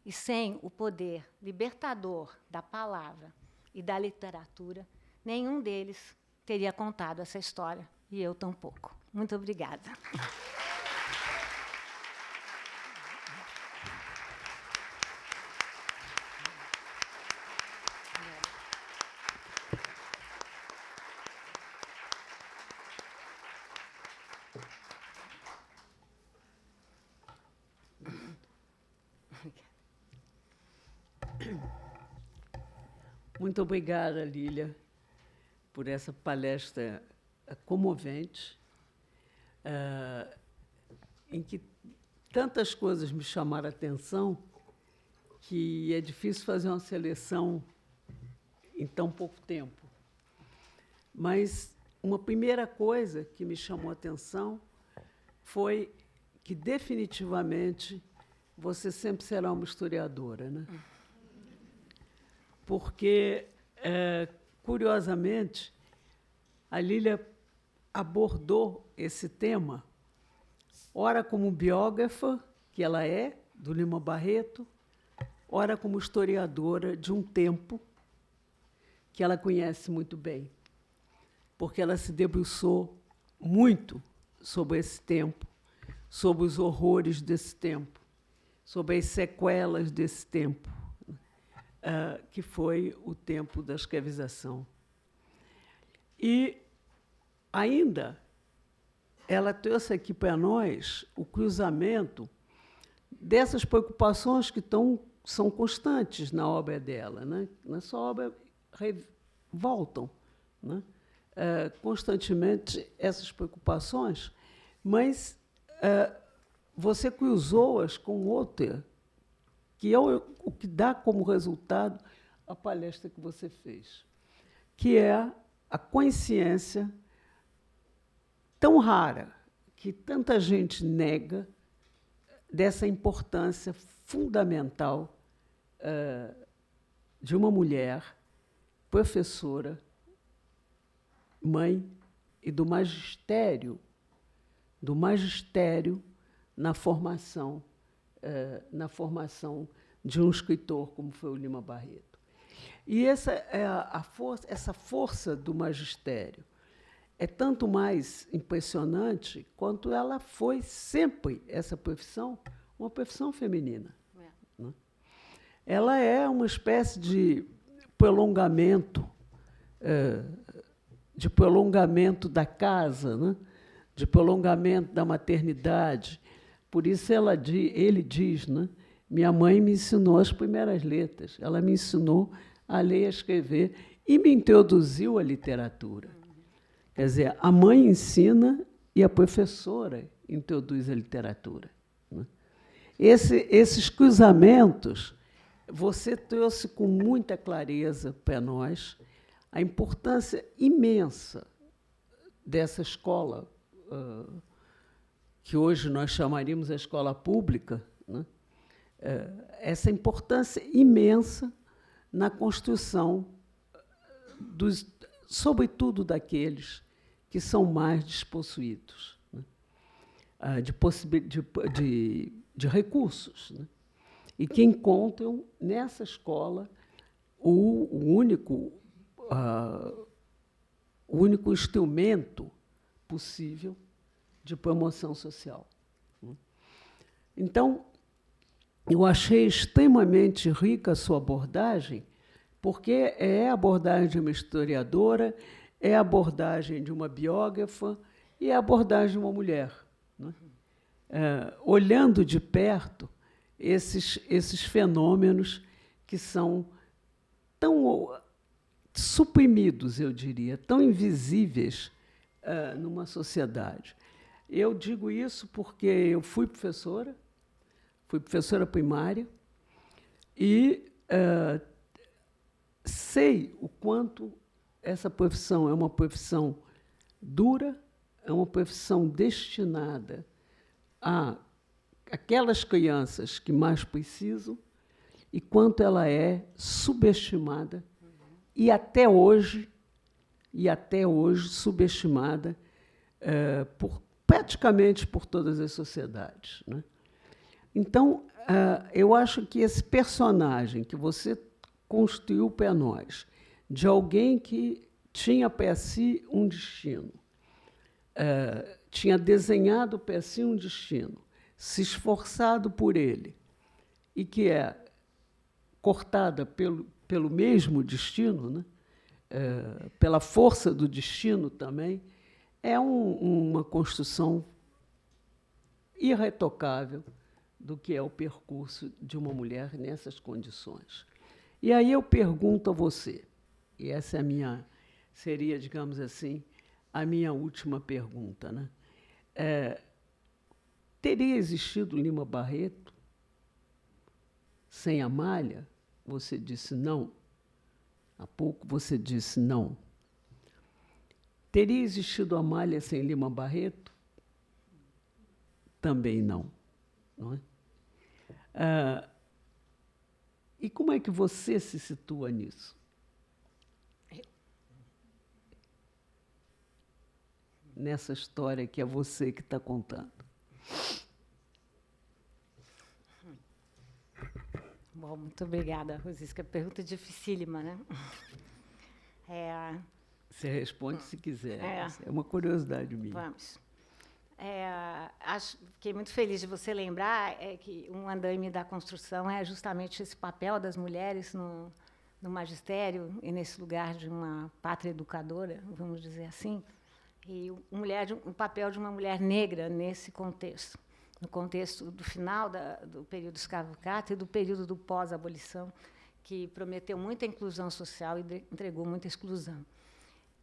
E sem o poder libertador da palavra e da literatura, nenhum deles teria contado essa história, e eu tampouco. Muito obrigada. Muito obrigada, Lília, por essa palestra comovente, em que tantas coisas me chamaram a atenção que é difícil fazer uma seleção em tão pouco tempo. Mas uma primeira coisa que me chamou a atenção foi que, definitivamente, você sempre será uma historiadora, né? Porque, curiosamente, a Lília abordou esse tema, ora como biógrafa, que ela é, do Lima Barreto, ora como historiadora de um tempo que ela conhece muito bem, porque ela se debruçou muito sobre esse tempo, sobre os horrores desse tempo, sobre as sequelas desse tempo. que foi o tempo da escravização. E, ainda, ela trouxe aqui para nós o cruzamento dessas preocupações que são constantes na obra dela, né? Na sua obra voltam, né? Constantemente essas preocupações, mas você cruzou-as com outra, que é o que dá como resultado a palestra que você fez, que é a consciência tão rara, que tanta gente nega, dessa importância fundamental de uma mulher professora, mãe, e do magistério na formação de um escritor como foi o Lima Barreto. E essa força do magistério é tanto mais impressionante quanto ela foi sempre, essa profissão, uma profissão feminina. Né? Ela é uma espécie de prolongamento da casa, né? De prolongamento da maternidade. Por isso ele diz, né? Minha mãe me ensinou as primeiras letras, ela me ensinou a ler e a escrever e me introduziu à literatura. Quer dizer, a mãe ensina e a professora introduz a literatura. Né? Esses cruzamentos, você trouxe com muita clareza para nós a importância imensa dessa escola, que hoje nós chamaríamos a escola pública, né? Essa importância imensa na construção, sobretudo daqueles que são mais despossuídos, né? De recursos, né? E que encontram nessa escola o único instrumento possível de promoção social. Então, eu achei extremamente rica a sua abordagem, porque é a abordagem de uma historiadora, é a abordagem de uma biógrafa e é a abordagem de uma mulher, né? Olhando de perto esses fenômenos que são tão suprimidos, eu diria, tão invisíveis numa sociedade. Eu digo isso porque eu fui professora primária e sei o quanto essa profissão é uma profissão dura, é uma profissão destinada a aquelas crianças que mais precisam e quanto ela é subestimada e até hoje subestimada praticamente por todas as sociedades, né? Então, eu acho que esse personagem que você construiu para nós, de alguém que tinha para si um destino, tinha desenhado para si um destino, se esforçado por ele, e que é cortada pelo mesmo destino, né? Pela força do destino também, é uma construção irretocável do que é o percurso de uma mulher nessas condições. E aí eu pergunto a você, e essa seria, digamos assim, a minha última pergunta, né? Teria existido Lima Barreto sem Amália? Você disse não. Há pouco você disse não. Teria existido Amália sem Lima Barreto? Também não. Não é? E como é que você se situa nisso? Nessa história que é você que está contando. Bom, muito obrigada, Rosisca. Pergunta dificílima, né? Você responde se quiser. É uma curiosidade minha. Vamos. Fiquei muito feliz de você lembrar que um andaime da construção é justamente esse papel das mulheres no magistério e nesse lugar de uma pátria educadora, vamos dizer assim, e o papel de uma mulher negra nesse contexto, no contexto do final do período escravocrata e do período do pós-abolição, que prometeu muita inclusão social e entregou muita exclusão.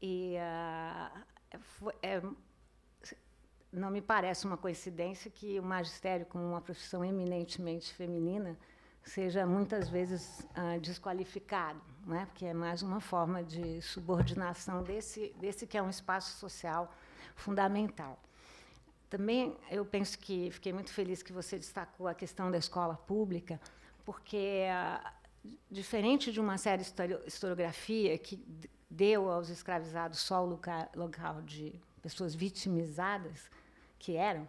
E não me parece uma coincidência que o magistério, como uma profissão eminentemente feminina, seja muitas vezes desqualificado, né? Porque é mais uma forma de subordinação desse que é um espaço social fundamental. Também eu penso que fiquei muito feliz que você destacou a questão da escola pública, porque, diferente de uma séria historiografia que deu aos escravizados só o local de pessoas vitimizadas, que eram,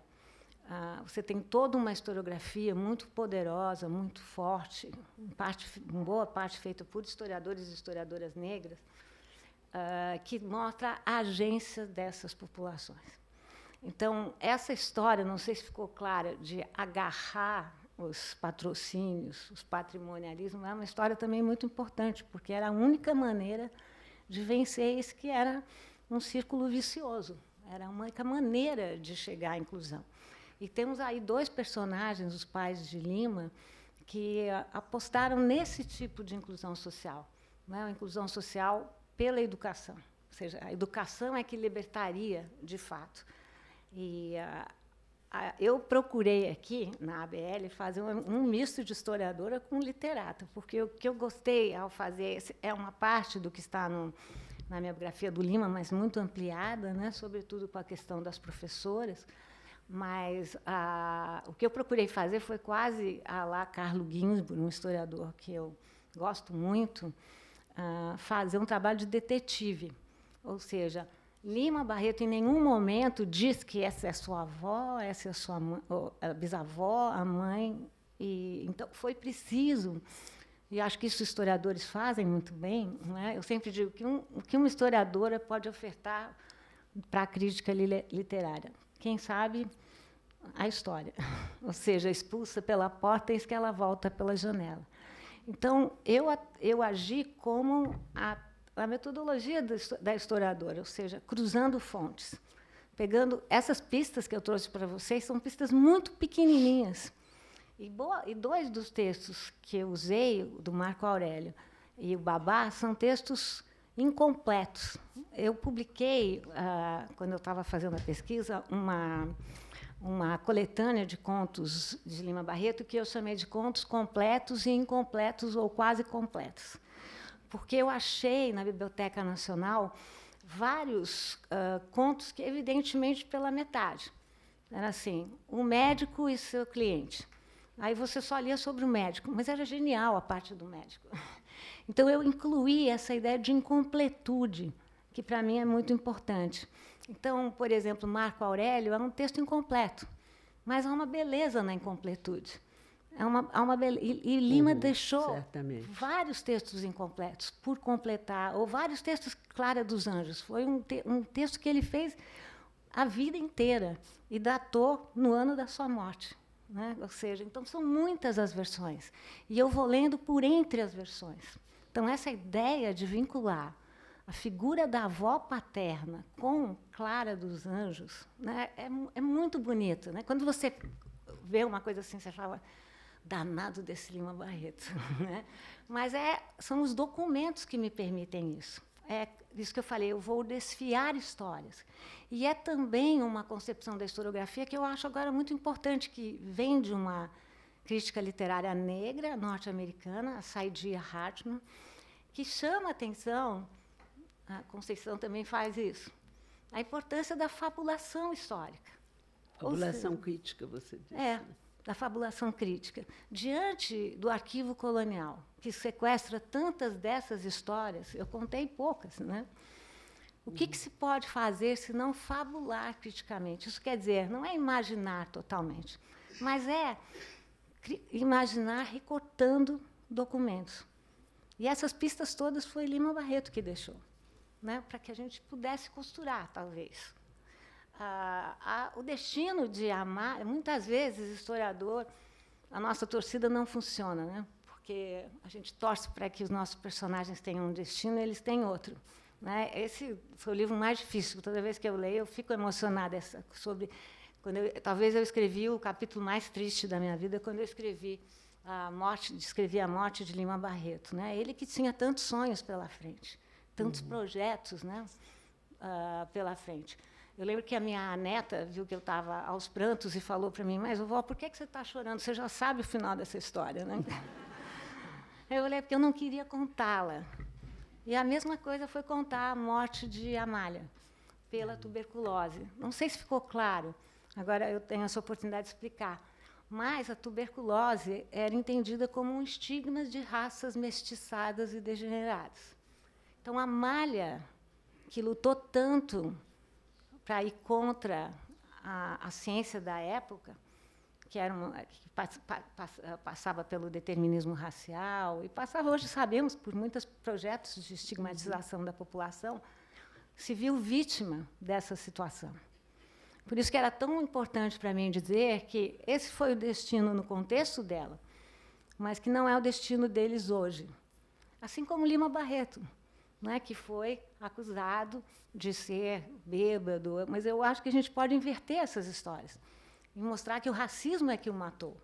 você tem toda uma historiografia muito poderosa, muito forte, em boa parte feita por historiadores e historiadoras negras, que mostra a agência dessas populações. Então, essa história, não sei se ficou clara, de agarrar os patrocínios, os patrimonialismos, é uma história também muito importante, porque era a única maneira de vencer esse que era um círculo vicioso. Era a única maneira de chegar à inclusão. E temos aí 2 personagens, os pais de Lima, que apostaram nesse tipo de inclusão social, né? A inclusão social pela educação. Ou seja, a educação é que libertaria, de fato. E eu procurei aqui, na ABL, fazer um misto de historiadora com literata, porque o que eu gostei ao fazer é uma parte do que está na minha biografia do Lima, mas muito ampliada, né, sobretudo com a questão das professoras. Mas o que eu procurei fazer foi quase lá Carlo Ginzburg, um historiador que eu gosto muito, fazer um trabalho de detetive. Ou seja, Lima Barreto em nenhum momento diz que essa é sua avó, essa é sua a bisavó, a mãe. Então, foi preciso, e acho que isso os historiadores fazem muito bem, né? Eu sempre digo que o que uma historiadora pode ofertar para a crítica literária? Quem sabe a história. Ou seja, expulsa pela porta, eis que ela volta pela janela. Então, eu agi como a metodologia da historiadora, ou seja, cruzando fontes. Pegando essas pistas que eu trouxe para vocês, são pistas muito pequenininhas. E 2 dos textos que eu usei, do Marco Aurélio e o Babá, são textos incompletos. Eu publiquei, quando eu estava fazendo a pesquisa, uma coletânea de contos de Lima Barreto que eu chamei de contos completos e incompletos ou quase completos. Porque eu achei, na Biblioteca Nacional, vários contos que, evidentemente, pela metade. Era assim, o médico e seu cliente. Aí você só lia sobre o médico, mas era genial a parte do médico. Então, eu incluí essa ideia de incompletude, que, para mim, é muito importante. Então, por exemplo, Marco Aurélio é um texto incompleto, mas há uma beleza na incompletude. E Lima deixou certamente vários textos incompletos por completar, ou vários textos Clara dos Anjos. Foi um texto que ele fez a vida inteira e datou no ano da sua morte, né? Ou seja, então são muitas as versões. E eu vou lendo por entre as versões. Então, essa ideia de vincular a figura da avó paterna com Clara dos Anjos, né, é muito bonito, né? Quando você vê uma coisa assim, você fala, danado desse Lima Barreto. Né? Mas são os documentos que me permitem isso. É isso que eu falei, eu vou desfiar histórias. E é também uma concepção da historiografia que eu acho agora muito importante, que vem de uma crítica literária negra norte-americana, a Saidiya Hartman, que chama a atenção, a Conceição também faz isso, a importância da fabulação histórica. Fabulação crítica, você disse. Da fabulação crítica. Diante do arquivo colonial, que sequestra tantas dessas histórias, eu contei poucas, né? O que se pode fazer se não fabular criticamente? Isso quer dizer, não é imaginar totalmente, mas é imaginar recortando documentos. E essas pistas todas foi Lima Barreto que deixou, né? Para que a gente pudesse costurar, talvez. o destino de Amália, muitas vezes, historiador, a nossa torcida não funciona, né? Porque a gente torce para que os nossos personagens tenham um destino, eles têm outro. Né? Esse foi o livro mais difícil. Toda vez que eu leio, eu fico emocionada sobre... talvez eu escrevi o capítulo mais triste da minha vida quando eu descrevi a morte de Lima Barreto. Né? Ele que tinha tantos sonhos pela frente, tantos projetos, né? Pela frente. Eu lembro que a minha neta viu que eu estava aos prantos e falou para mim: mas, vovó, por que você está chorando? Você já sabe o final dessa história. Né? Eu falei: porque eu não queria contá-la. E a mesma coisa foi contar a morte de Amália, pela tuberculose. Não sei se ficou claro, agora eu tenho essa oportunidade de explicar. Mas a tuberculose era entendida como um estigma de raças mestiçadas e degeneradas. Então, Amália, que lutou tanto para ir contra a ciência da época, que passava pelo determinismo racial, e passava, hoje sabemos, por muitos projetos de estigmatização da população, se viu vítima dessa situação. Por isso que era tão importante para mim dizer que esse foi o destino no contexto dela, mas que não é o destino deles hoje. Assim como Lima Barreto, né, que foi acusado de ser bêbado, mas eu acho que a gente pode inverter essas histórias e mostrar que o racismo é que o matou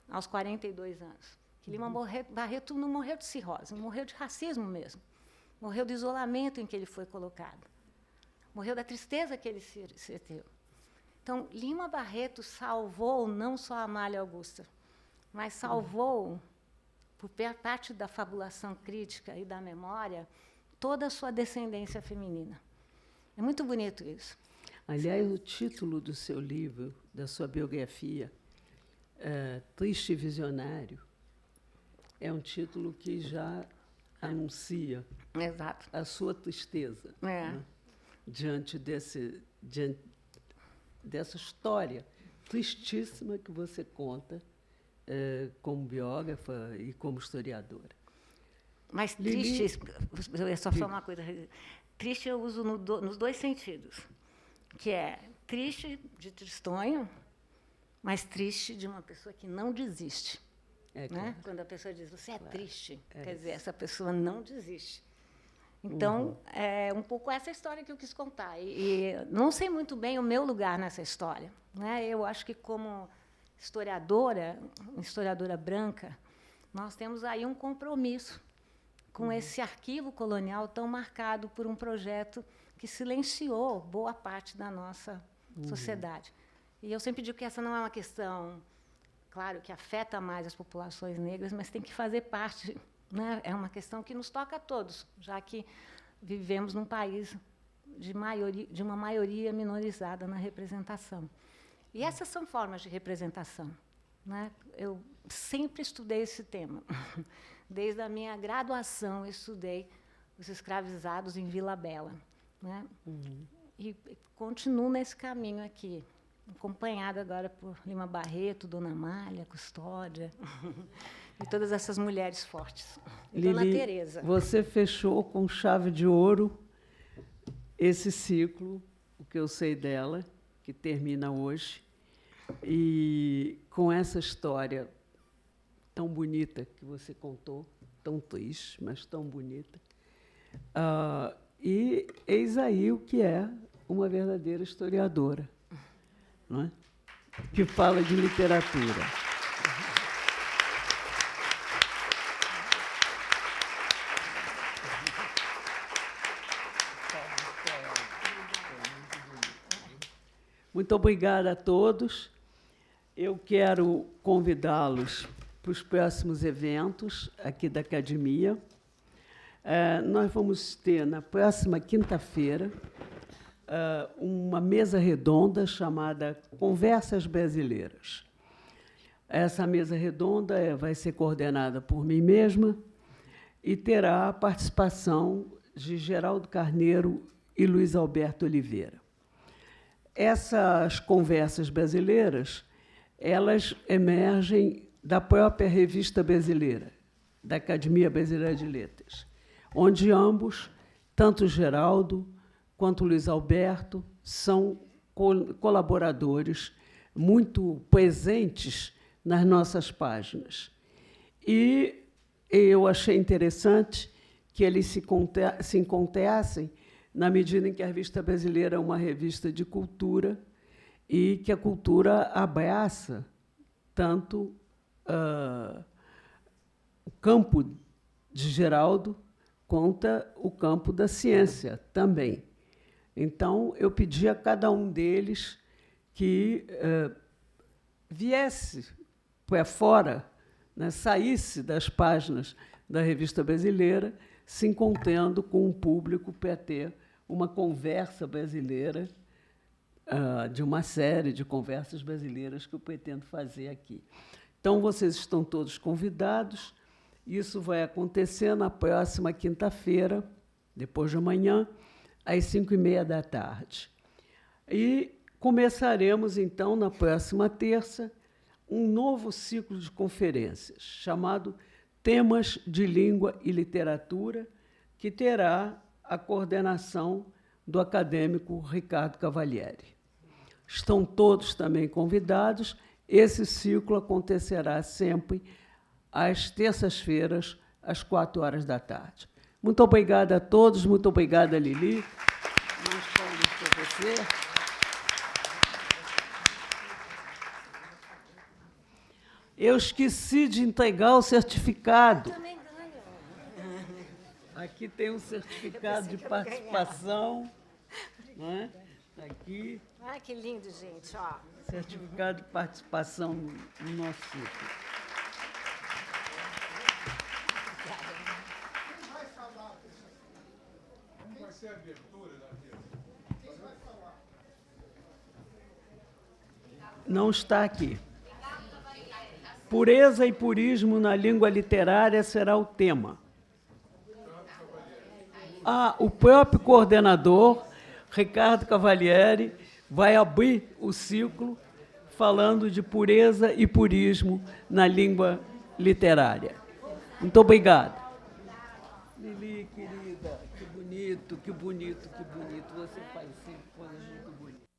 aos 42 anos. Que Lima Barreto não morreu de cirrose, morreu de racismo mesmo. Morreu do isolamento em que ele foi colocado. Morreu da tristeza que ele se teve. Então, Lima Barreto salvou não só a Amália Augusta, mas salvou, por parte da fabulação crítica e da memória, toda a sua descendência feminina. É muito bonito isso. Aliás, o título do seu livro, da sua biografia, Triste e Visionário, é um título que já anuncia Exato. a sua tristeza, né? diante dessa história tristíssima que você conta como biógrafa e como historiadora. Mas triste, eu ia só falar uma coisa. Triste eu uso nos dois sentidos, que é triste de tristonho, mas triste de uma pessoa que não desiste. Né? Claro. Quando a pessoa diz, você é triste, quer dizer, essa pessoa não desiste. Então, é um pouco essa história que eu quis contar. E não sei muito bem o meu lugar nessa história. Né? Eu acho que, como historiadora branca, nós temos aí um compromisso com esse arquivo colonial tão marcado por um projeto que silenciou boa parte da nossa sociedade. E eu sempre digo que essa não é uma questão, claro, que afeta mais as populações negras, mas tem que fazer parte, né? É uma questão que nos toca a todos, já que vivemos num país de uma maioria minorizada na representação. E essas são formas de representação. Né? Eu sempre estudei esse tema. Desde a minha graduação, eu estudei os escravizados em Vila Bela. Né? E continuo nesse caminho aqui, acompanhada agora por Lima Barreto, Dona Amália, Custódia, e todas essas mulheres fortes. E Lili, Dona Teresa. Você fechou com chave de ouro esse ciclo, o que eu sei dela, que termina hoje, e com essa história tão bonita que você contou, tão triste, mas tão bonita. E eis aí o que é uma verdadeira historiadora, não é? Que fala de literatura. Muito obrigada a todos. Eu quero convidá-los para os próximos eventos aqui da Academia. Nós vamos ter, na próxima quinta-feira, uma mesa redonda chamada Conversas Brasileiras. Essa mesa redonda vai ser coordenada por mim mesma e terá a participação de Geraldo Carneiro e Luiz Alberto Oliveira. Essas conversas brasileiras, elas emergem da própria revista brasileira, da Academia Brasileira de Letras, onde ambos, tanto Geraldo quanto Luiz Alberto, são colaboradores muito presentes nas nossas páginas. E eu achei interessante que eles se encontrassem na medida em que a Revista Brasileira é uma revista de cultura e que a cultura abraça tanto o campo de Geraldo quanto o campo da ciência também. Então, eu pedi a cada um deles que viesse para fora, né, saísse das páginas da Revista Brasileira, se encontrando com um público para ter uma conversa brasileira, de uma série de conversas brasileiras que eu pretendo fazer aqui. Então, vocês estão todos convidados. Isso vai acontecer na próxima quinta-feira, depois de amanhã, às 5h30. E começaremos, então, na próxima terça, um novo ciclo de conferências, chamado Temas de Língua e Literatura, que terá a coordenação do acadêmico Ricardo Cavalieri. Estão todos também convidados. Esse ciclo acontecerá sempre às terças-feiras, às 16h. Muito obrigada a todos, muito obrigada, Lili. Mais palmas para você. Eu esqueci de entregar o certificado. Eu também ganho. Aqui tem um certificado de participação. Né? Está aqui. Ai, que lindo, gente. Ó. Certificado de participação no nosso ciclo. Quem vai falar? Como vai ser a abertura da mesa? Quem vai falar? Não está aqui. Pureza e purismo na língua literária será o tema. O próprio coordenador, Ricardo Cavalieri, vai abrir o ciclo falando de pureza e purismo na língua literária. Muito obrigada. Lili, querida, que bonito, que bonito, que bonito. Você faz sempre coisas muito bonitas.